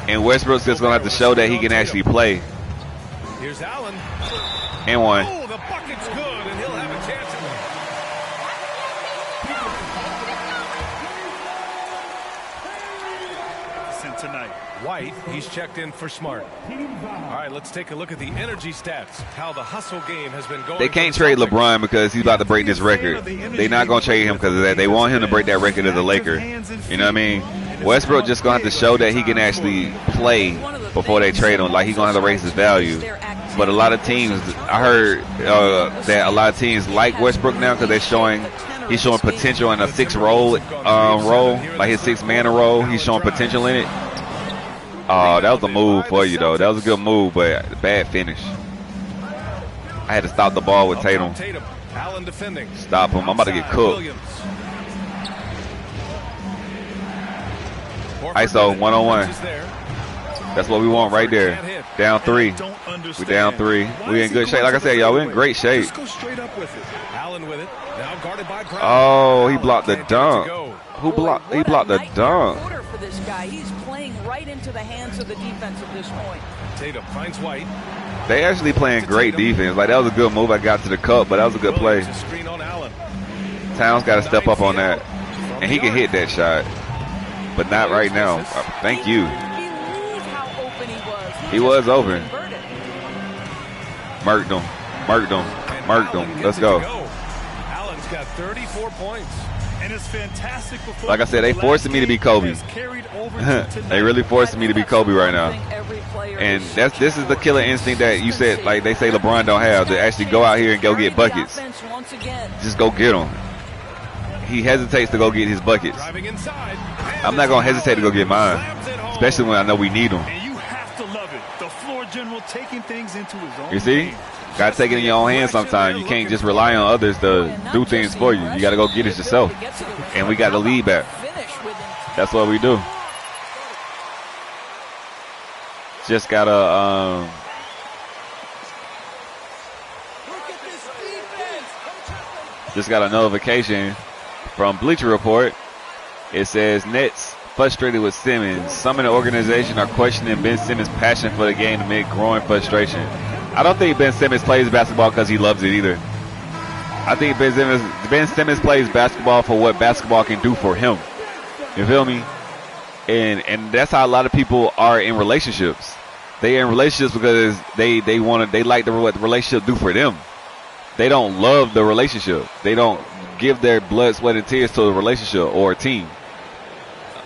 And Westbrook's just going to have to show that he can actually play. Here's Allen. And one. Oh, the bucket's good, and he'll have a chance. Tonight. White, he's checked in for Smart. All right, let's take a look at the energy stats. How the hustle game has been going. They can't trade LeBron because he's about to break this record. They're not going to trade him because of that. They want him to break that record as a Laker. You know what I mean? Westbrook just going to have to show that he can actually play before they trade him. Like, he's going to have to raise his value. But a lot of teams, I heard that a lot of teams like Westbrook now because he's showing potential in a 6 role, like his 6-man role. He's showing potential in it. Oh, that was a move for you, though. That was a good move, but a bad finish. I had to stop the ball with Tatum. Stop him. I'm about to get cooked. ISO 1-on-1. That's what we want right there. Down 3. We down 3. We in good shape. Like I said, y'all, we're in great shape. Oh, he blocked the dunk. Who blocked? He blocked the dunk. He's playing right into the hands of the defense at this point. Tatum finds White. They actually playing great defense. Like, that was a good move. I got to the cup, but that was a good play. Towns got to step up on that, and he can hit that shot, but not right now. Thank you. He was open. Murked him. Murked him. Let's go. Allen's got 34 points. And it's fantastic. Like I said, they forcing me to be Kobe. They really forcing me to be Kobe right now. And this is the killer instinct that you said, like they say LeBron don't have, to actually go out here and go get buckets. Just go get them. He hesitates to go get his buckets. I'm not going to hesitate to go get mine, especially when I know we need them. And you have to love it. The floor general taking things into his own. You see? Got to take it in your own hands sometimes. You can't just rely on others to do things for you. You got to go get it yourself. And we got the lead back. That's what we do. Just got to just got a notification from Bleacher Report. It says Nets frustrated with Simmons. Some in the organization are questioning Ben Simmons' passion for the game amid growing frustration. I don't think Ben Simmons plays basketball because he loves it either. I think Ben Simmons plays basketball for what basketball can do for him. You feel me? And that's how a lot of people are in relationships. They are in relationships because they like what the relationship do for them. They don't love the relationship. They don't give their blood, sweat, and tears to a relationship or a team.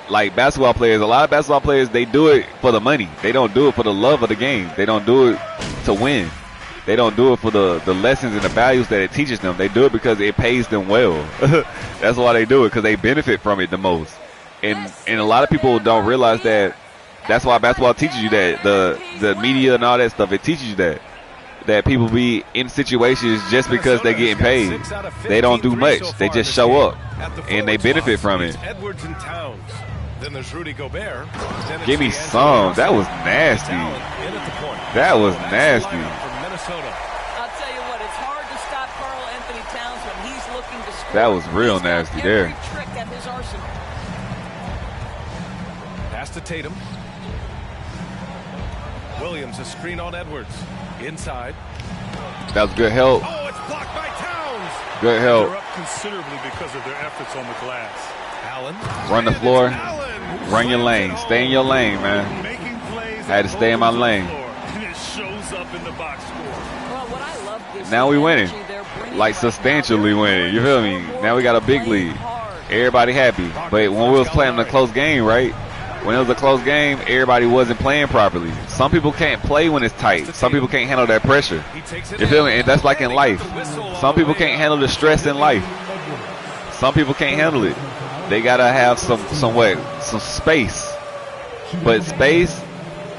Like basketball players, a lot of basketball players, they do it for the money. They don't do it for the love of the game. They don't do it to win. They don't do it for the lessons and the values that it teaches them. They do it because it pays them well. That's why they do it, because they benefit from it the most. And a lot of people don't realize that. That's why basketball teaches you that. The media and all that stuff, it teaches you that people be in situations just because they're getting paid. They don't do much. They just show up, and they benefit from it. Edwards and Towns. Then there's Rudy Gobert. Give me some. That was nasty. That was nasty. I'll tell you what, it's hard to stop Karl Anthony Towns when he's looking to score. That was real nasty there. Trick at his arsenal. Pass to Tatum. Williams, a screen on Edwards. Inside. That was good help. Oh, it's blocked by Towns. Good help. They're up considerably because of their efforts on the glass. Allen. Run the floor. Run your lane. Stay in your lane, man. Making plays. I had to stay in my lane. And it shows up in the box score. Well, what I love is Now we winning. Like substantially winning. You feel me? Now we got a big lead. Everybody happy. But when we was playing a close game, right? When it was a close game, everybody wasn't playing properly. Some people can't play when it's tight. Some people can't handle that pressure. You feel me? And that's like in life. Some people can't handle the stress in life. Some people can't handle it. They gotta have some space. But space,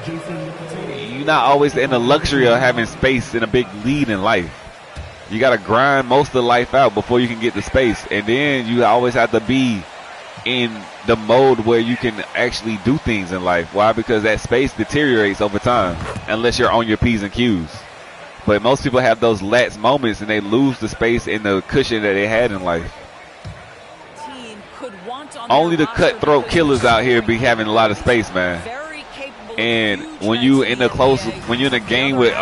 you're not always in the luxury of having space in a big lead in life. You gotta grind most of life out before you can get the space. And then you always have to be in the mode where you can actually do things in life. Why? Because that space deteriorates over time unless you're on your P's and Q's. But most people have those lapse moments and they lose the space and the cushion that they had in life. Only the cutthroat killers out here be having a lot of space, man. And when you in the close, when you're in a game with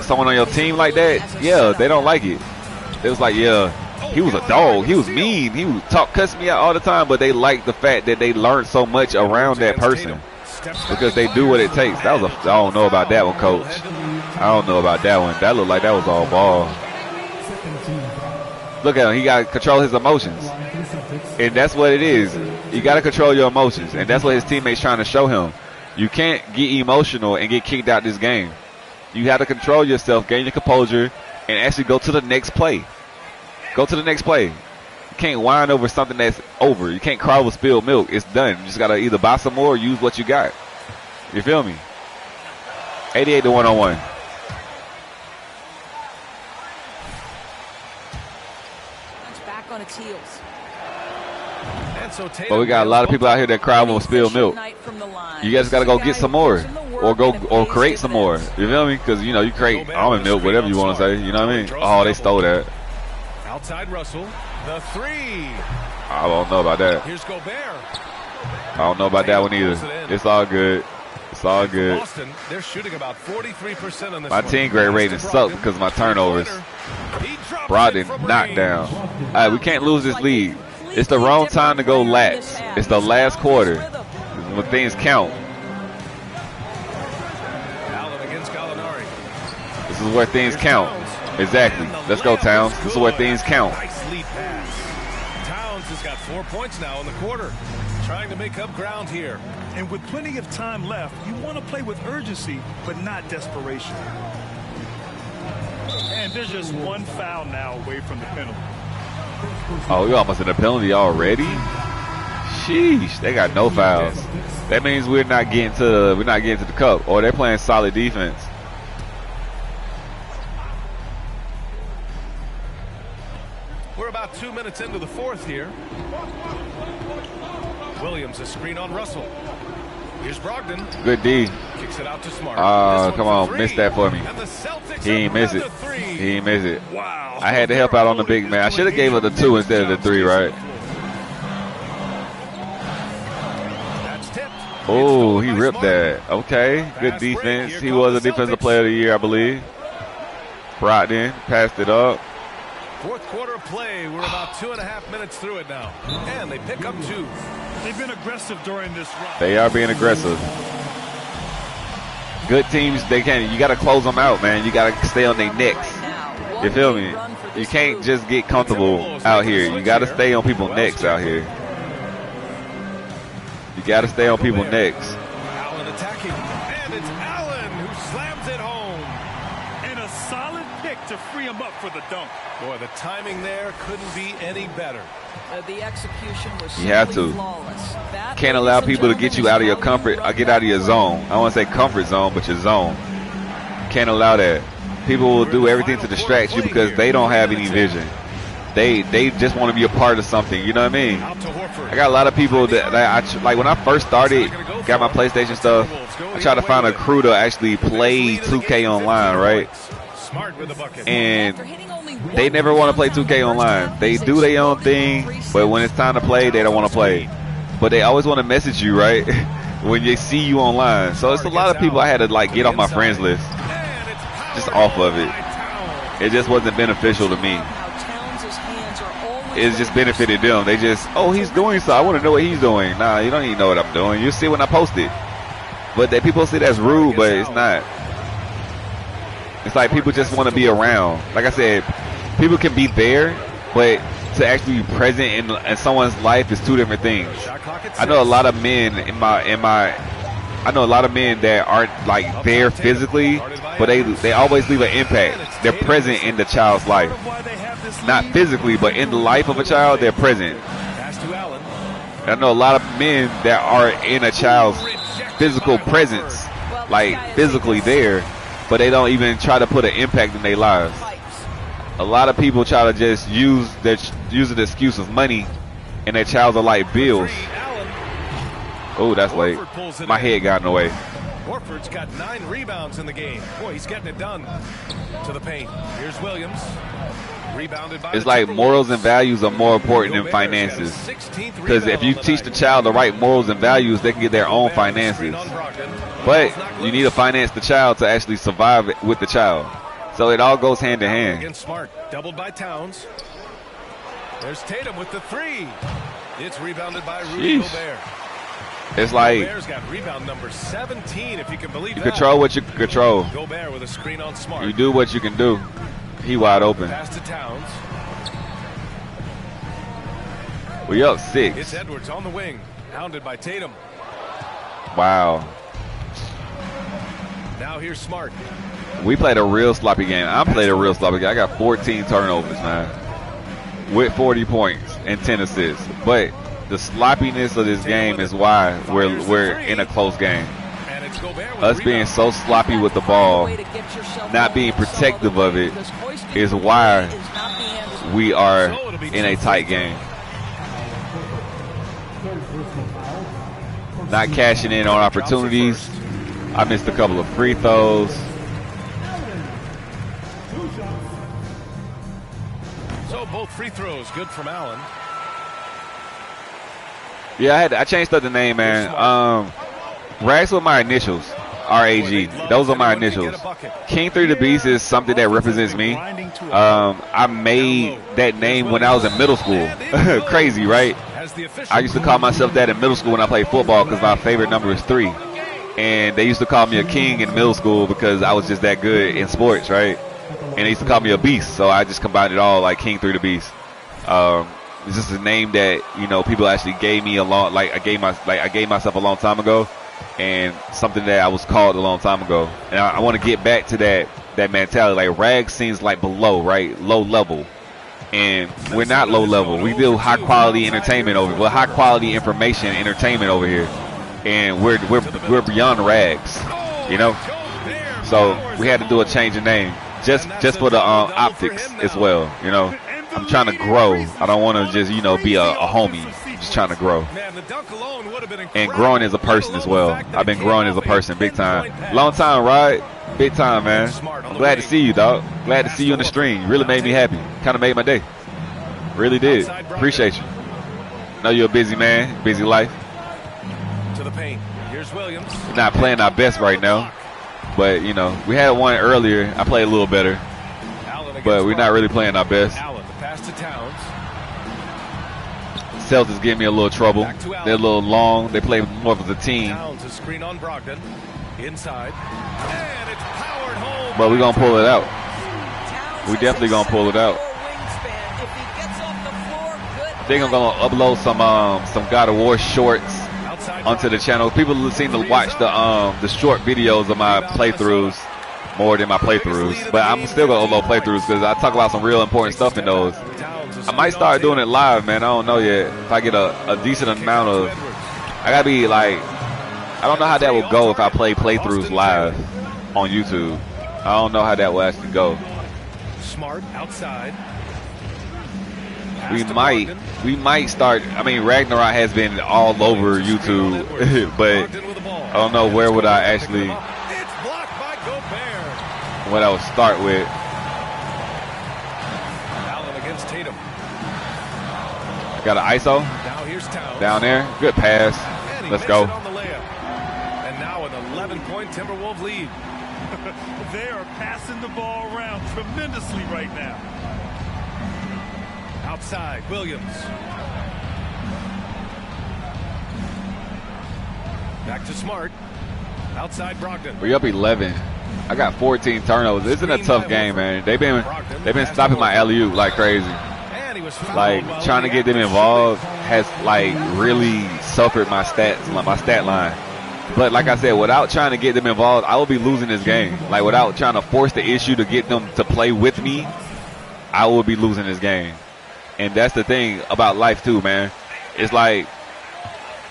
someone on your team like that, yeah, they don't like it. It was like, yeah, he was a dog. He was mean. He would cuss me out all the time. But they like the fact that they learned so much around that person because they do what it takes. That was I don't know about that one, Coach. I don't know about that one. That looked like that was all ball. Look at him. He got to control his emotions. And that's what it is. You got to control your emotions. And that's what his teammates trying to show him. You can't get emotional and get kicked out this game. You have to control yourself, gain your composure, and actually go to the next play. Go to the next play. You can't whine over something that's over. You can't cry over spilled milk. It's done. You just got to either buy some more or use what you got. You feel me? 88 to 101. Back on its heels. But we got a lot of people out here that cry over spilled milk. You guys got to go get some more, or create some more. You feel me? Because you know you create almond milk, whatever you want to say. You know what I mean? Oh, they stole that. Outside Russell, the three. I don't know about that. Here's Gobert. I don't know about that one either. It's all good. It's all good. Boston, they're shooting about 43% on this. My team grade rating sucks because of my turnovers. Brogdon knocked down. All right, we can't lose this lead. It's the wrong time to go laps. It's the last quarter when things count. Allen against Gallinari. This is where things count. Exactly. Let's go, Towns. This is where things count. Nice lead pass. Towns has got 4 points now in the quarter. Trying to make up ground here. And with plenty of time left, you want to play with urgency, but not desperation. And there's just one foul now away from the penalty. Oh, we almost in a penalty already? Sheesh, they got no fouls. That means we're not getting to the cup, or they're playing solid defense. We're about 2 minutes into the fourth here. Williams, a screen on Russell. Here's Brogdon. Good D. Kicks it out to Smart. Come on, miss that for me. He ain't miss it. He ain't miss it. Wow. I had to help out on the big man. I should have gave her the 2 instead of the 3, right? Oh, he ripped that. Okay, good defense. He was a defensive player of the year, I believe. Brogdon passed it up. Fourth quarter of play. We're about 2.5 minutes through it now. And they pick up 2. They've been aggressive during this run. They are being aggressive. Good teams, you got to close them out, man. You got to stay on their necks. You feel me? You You can't just get comfortable out here. You got to stay on people's necks out here. You got to stay on people's necks. Allen attacking, and it's Allen who slams it home. And a solid pick to free him up for the dunk. Boy, the timing there couldn't be any better. The execution was You have to. flawless. That, Can't allow people to get you out of your comfort, get out of your zone. I don't want to say comfort zone, but your zone. Can't allow that. People will do everything to distract you because they don't have any vision. They just want to be a part of something. You know what I mean? I got a lot of people that like when I first started, got my PlayStation stuff. I tried to find a crew to actually play 2K online, right? And they never want to play 2K online. They do their own thing, but when it's time to play, they don't want to play. But they always want to message you, right? When they see you online. So it's a lot of people I had to like get off my friends list, just off of it. It just wasn't beneficial to me. It's just benefited them. They just, oh, he's doing so. I want to know what he's doing. Nah, you don't even know what I'm doing. You see when I post it. But that people say that's rude, but it's not. It's like people just want to be around. Like I said, people can be there, but to actually be present in someone's life is two different things. I know a lot of men I know a lot of men that aren't like there physically, but they always leave an impact. They're present in the child's life. Not physically, but in the life of a child, they're present. I know a lot of men that are in a child's physical presence, like physically there, but they don't even try to put an impact in their lives. A lot of people try to just use the excuse of money, and their childs are like bills. Oh, that's late. My head got in the way. Horford's got 9 rebounds in the game. Boy, he's getting it done. To the paint. Here's Williams. Rebounded by it's like morals and values are more important than finances. Because if you teach the child the right morals and values, they can get their own finances. But you need to finance the child to actually survive with the child. So it all goes hand in hand. Against Smart, doubled by Towns. There's Tatum with the 3. It's rebounded by Rudy Gobert. It's like Gobert's got rebound number 17, if you can believe you that. control what you can control. Gobert with a screen on Smart. You do what you can do. He wide open. Pass to Towns. We up 6. It's Edwards on the wing, hounded by Tatum. Wow. Now here's Smart. We played a real sloppy game. I played a real sloppy game. I got 14 turnovers, man, with 40 points and 10 assists. But the sloppiness of this game is why we're in a close game. Us being so sloppy with the ball, not being protective of it, is why we are in a tight game. Not cashing in on opportunities. I missed a couple of free throws. So both free throws good from Allen. Yeah, I changed up the name, man. Rags with my initials, R-A-G. Those are my initials. King 3 the Beast is something that represents me. I made that name when I was in middle school. Crazy, right? I used to call myself that in middle school when I played football because my favorite number is 3. And they used to call me a king in middle school because I was just that good in sports, right? And they used to call me a beast, so I just combined it all, like King 3 the Beast. It's just a name that, you know, people actually gave me I gave myself a long time ago, and something that I was called a long time ago. And I want to get back to that mentality. Like, Rags seems like below, right? Low level. And we're not low level. We do high quality entertainment over here. Well, high quality information entertainment over here. And we're beyond Rags, you know? So we had to do a change of name just for the optics as well, you know? I'm trying to grow. I don't want to just, you know, be a homie. I'm just trying to grow. And growing as a person as well. I've been growing as a person big time. Long time, right? Big time, man. I'm glad to see you, dog. Glad to see you on the stream. You really made me happy. Kind of made my day. Really did. Appreciate you. Know you're a busy man, busy life. To the paint. Here's Williams. We're not playing our best right now. But, you know, we had one earlier. I played a little better. But we're not really playing our best. Pass to Towns. Celtics give me a little trouble. They're a little long. They play more of a team. Towns a screen on Brogdon. Inside. And it's powered home. But we're going to pull it out. We definitely going to pull it out. think I'm gonna upload some God of War shorts onto the channel. People seem to watch the short videos of my playthroughs more than my playthroughs, but I'm still gonna upload playthroughs because I talk about some real important stuff in those. I might start doing it live, man. I don't know yet. If I get a decent amount of, I gotta be like, I don't know how that will go if I play playthroughs live on YouTube. I don't know how that will actually go. Smart outside. We might start. I mean, Ragnarok has been all over YouTube, but I don't know where would I actually. What I would start with. Allen against Tatum. Got an ISO Now here's Towns. down there. Good pass. Let's go. On the layup. And now an 11-point Timberwolves lead. They are passing the ball around tremendously right now. Outside, Williams. Back to Smart. Outside Brogdon. We up 11. I got 14 turnovers. This isn't a tough game, man. They've been stopping my alley-oop like crazy. Like trying to get them involved has like really suffered my stats, my stat line. But like I said, without trying to get them involved, I will be losing this game. Like without trying to force the issue to get them to play with me, I will be losing this game. And that's the thing about life too, man. It's like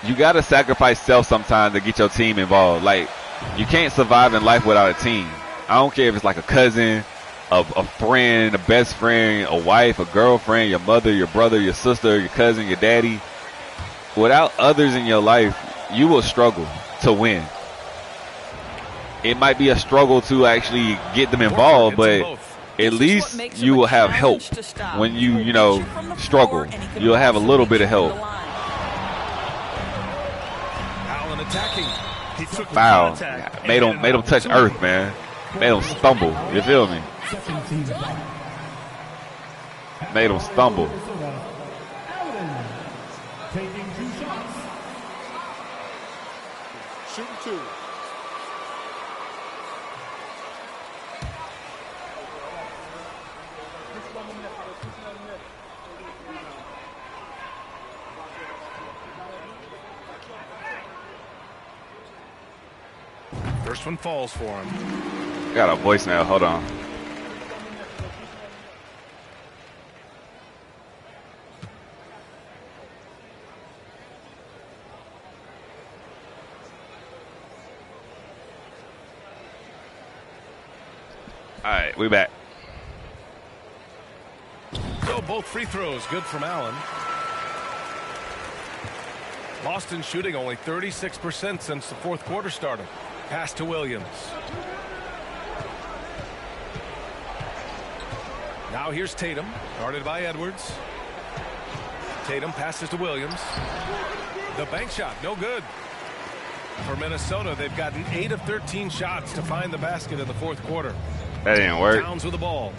you got to sacrifice self sometimes to get your team involved. Like you can't survive in life without a team. I don't care if it's like a cousin, a friend, a best friend, a wife, a girlfriend, your mother, your brother, your sister, your cousin, your daddy. Without others in your life, you will struggle to win. It might be a struggle to actually get them involved, but at least you will have help when you struggle. You'll have a little bit of help. Allen attacking. Foul. Made him touch earth, man. Made him stumble. You feel me? Made him stumble. Taking 2 shots. Shooting 2. First one falls for him. Got a voicemail. Hold on. All right, we back. So both free throws good from Allen. Boston shooting only 36% since the fourth quarter started. Pass to Williams. Now here's Tatum, guarded by Edwards. Tatum passes to Williams. The bank shot, no good. For Minnesota, they've gotten 8 of 13 shots to find the basket in the fourth quarter. That didn't work. Towns with the ball.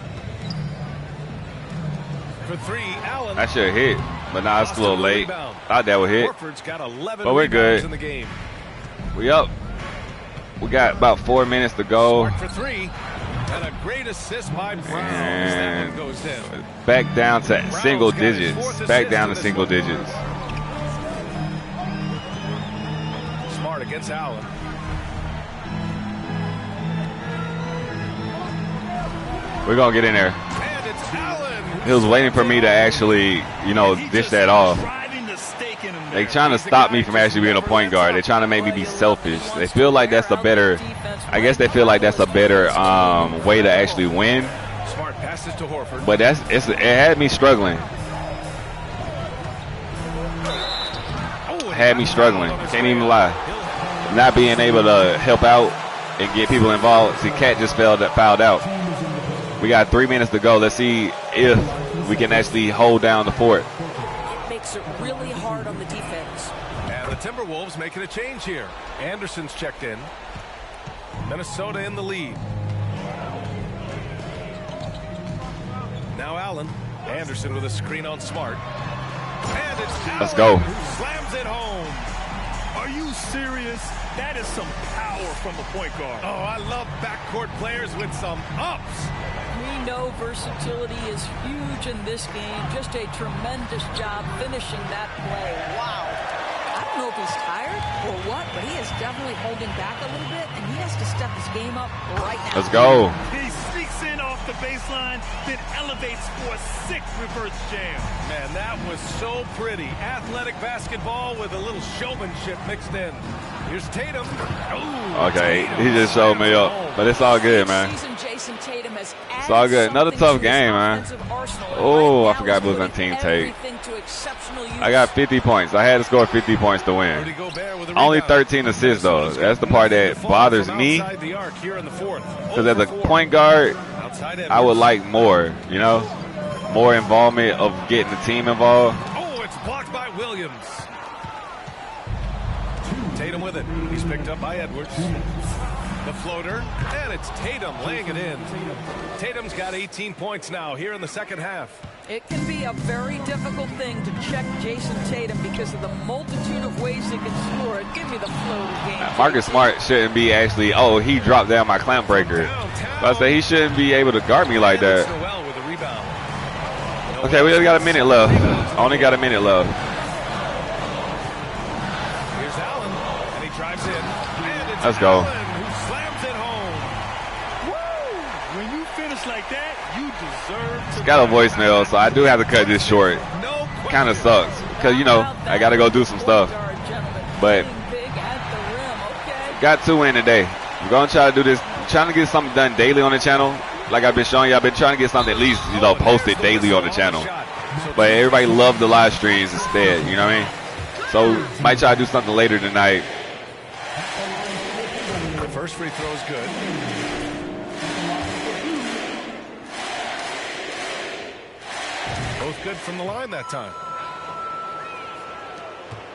For 3, Allen. That should hit, but now it's a little late. Thought that would hit. Horford's got 11 but we're good. in the game. We up. We got about 4 minutes to go. Smart for 3. And a great assist by Brown. That one goes in. Back down to single digits. Back down to single digits. Smart against Allen. We're going to get in there. And it's Allen. He was waiting for me to actually, dish that off. They trying to stop me from actually being a point guard. They're trying to make me be selfish. They feel like that's a better, I guess they feel like that's a better way to actually win. Smart passes to Horford. But it had me struggling. Had me struggling. Can't even lie. Not being able to help out and get people involved. See, Cat just fouled out. We got 3 minutes to go. Let's see if we can actually hold down the fort. It makes it really hard on the defense. And the Timberwolves making a change here. Anderson's checked in. Minnesota in the lead. Now Allen. Anderson with a screen on Smart. And it's Allen. Let's go. Who slams it home. Are you serious? That is some power from a point guard. Oh, I love backcourt players with some ups. We know versatility is huge in this game. Just a tremendous job finishing that play. Wow. I don't know if he's tired or what, but he is definitely holding back a little bit, and he has to step his game up right now. Let's go. He sneaks in off the baseline, then elevates for a sick reverse jam. Man, that was so pretty. Athletic basketball with a little showmanship mixed in. Here's Tatum. Ooh, Okay, Tatum he just showed me up, but it's all good, man. It's all good. Another tough game, man. Oh, I forgot it was on team tape. I got 50 points. I had to score 50 points to win. Only 13 assists, though. That's the part that bothers me. Because as a point guard, I would like more, you know? More involvement of getting the team involved. Oh, it's blocked by Williams. Tatum with it. He's picked up by Edwards. The floater, and it's Tatum laying it in. Tatum's got 18 points now here in the second half. It can be a very difficult thing to check Jason Tatum because of the multitude of ways he can score it. Give me the floater game. Marcus Smart shouldn't be actually, oh, he dropped down my clamp breaker. But I say he shouldn't be able to guard me like that. Okay, we only got a minute left. Only got a minute left. Here's Allen, and he drives in. And it's Let's go. Allen who slams it home. Woo! When you finish like that, you deserve to. It's got a voicemail, so I do have to cut this short. No question. Kind of sucks because, you know, I got to go do some stuff. But got to win today. I'm going to try to do this. I'm trying to get something done daily on the channel. Like I've been showing you, I've been trying to get something at least, you know, posted daily on the channel. But everybody loved the live streams instead, you know what I mean? So might try to do something later tonight. The first free throw is good. Both good from the line that time.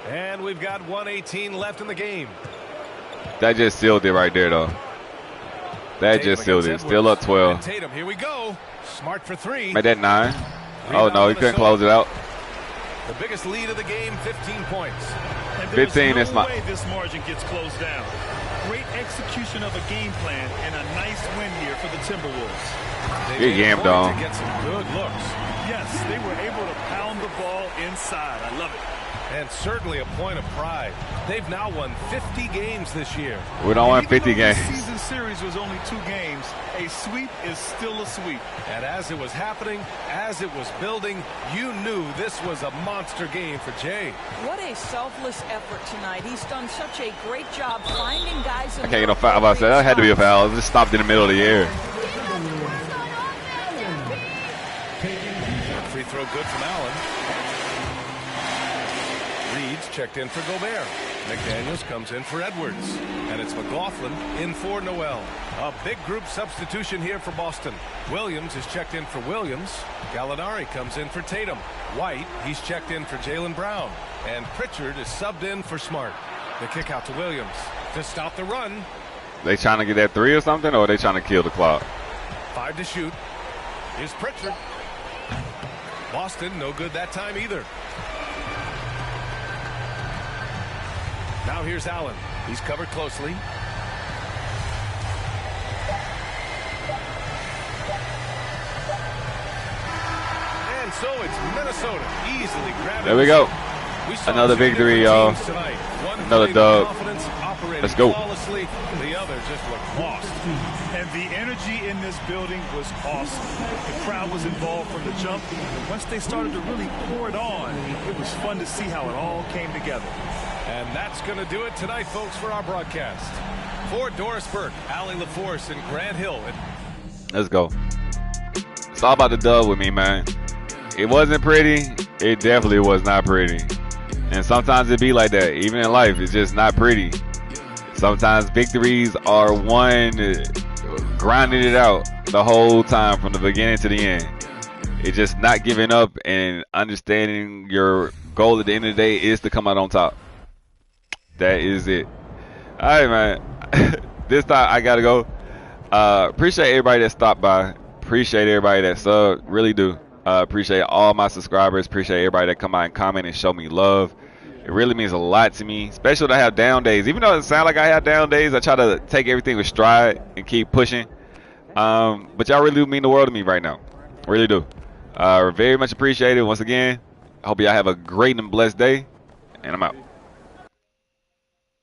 And we've got 1:18 left in the game. That just sealed it right there, though. That just sealed it. Still up 12. Tatum, here we go. Smart for three. Made that 9. Oh, no, he couldn't close it out. The biggest lead of the game, 15 points. And 15, there's that's no my. way this margin gets closed down. Great execution of a game plan and a nice win here for the Timberwolves. Get yammed on. To get some good looks. Yes, they were able to pound the ball inside. I love it. And certainly a point of pride. They've now won 50 games this year. We don't win 50 Even though games. the season series was only 2 games. A sweep is still a sweep. And as it was happening, as it was building, you knew this was a monster game for Jay. What a selfless effort tonight. He's done such a great job finding guys. I can't get no foul. I said that had to be a foul. It just stopped in the middle of the air. Free throw good from Allen. Reed's checked in for Gobert. McDaniels comes in for Edwards. And it's McLaughlin in for Noel. A big group substitution here for Boston. Williams is checked in for Williams. Gallinari comes in for Tatum. White, he's checked in for Jaylen Brown. And Pritchard is subbed in for Smart. The kick out to Williams to stop the run. They trying to get that 3 or something, or are they trying to kill the clock? 5 to shoot. Here's Pritchard. Boston, no good that time either. Now here's Allen. He's covered closely. And so it's Minnesota easily grabbing. There we go. Another victory, y'all. Another dub. Let's go. The other just looked lost. And the energy in this building was awesome. The crowd was involved from the jump. And once they started to really pour it on, it was fun to see how it all came together. And that's going to do it tonight, folks, for our broadcast. For Doris Burke, Allie LaForce, and Grant Hill. Let's go. It's all about the dub with me, man. It wasn't pretty. It definitely was not pretty. And sometimes it be like that. Even in life, it's just not pretty. Sometimes victories are one grinding it out the whole time from the beginning to the end. It's just not giving up and understanding your goal at the end of the day is to come out on top. That is it. All right, man. This time I got to go. Appreciate everybody that stopped by. Appreciate everybody that subbed. Really do. Appreciate all my subscribers. Appreciate everybody that come out and comment and show me love. It really means a lot to me, especially when I have down days. Even though it sounds like I have down days, I try to take everything with stride and keep pushing. But y'all really do mean the world to me right now. Really do. Very much appreciated. Once again, I hope y'all have a great and blessed day, and I'm out.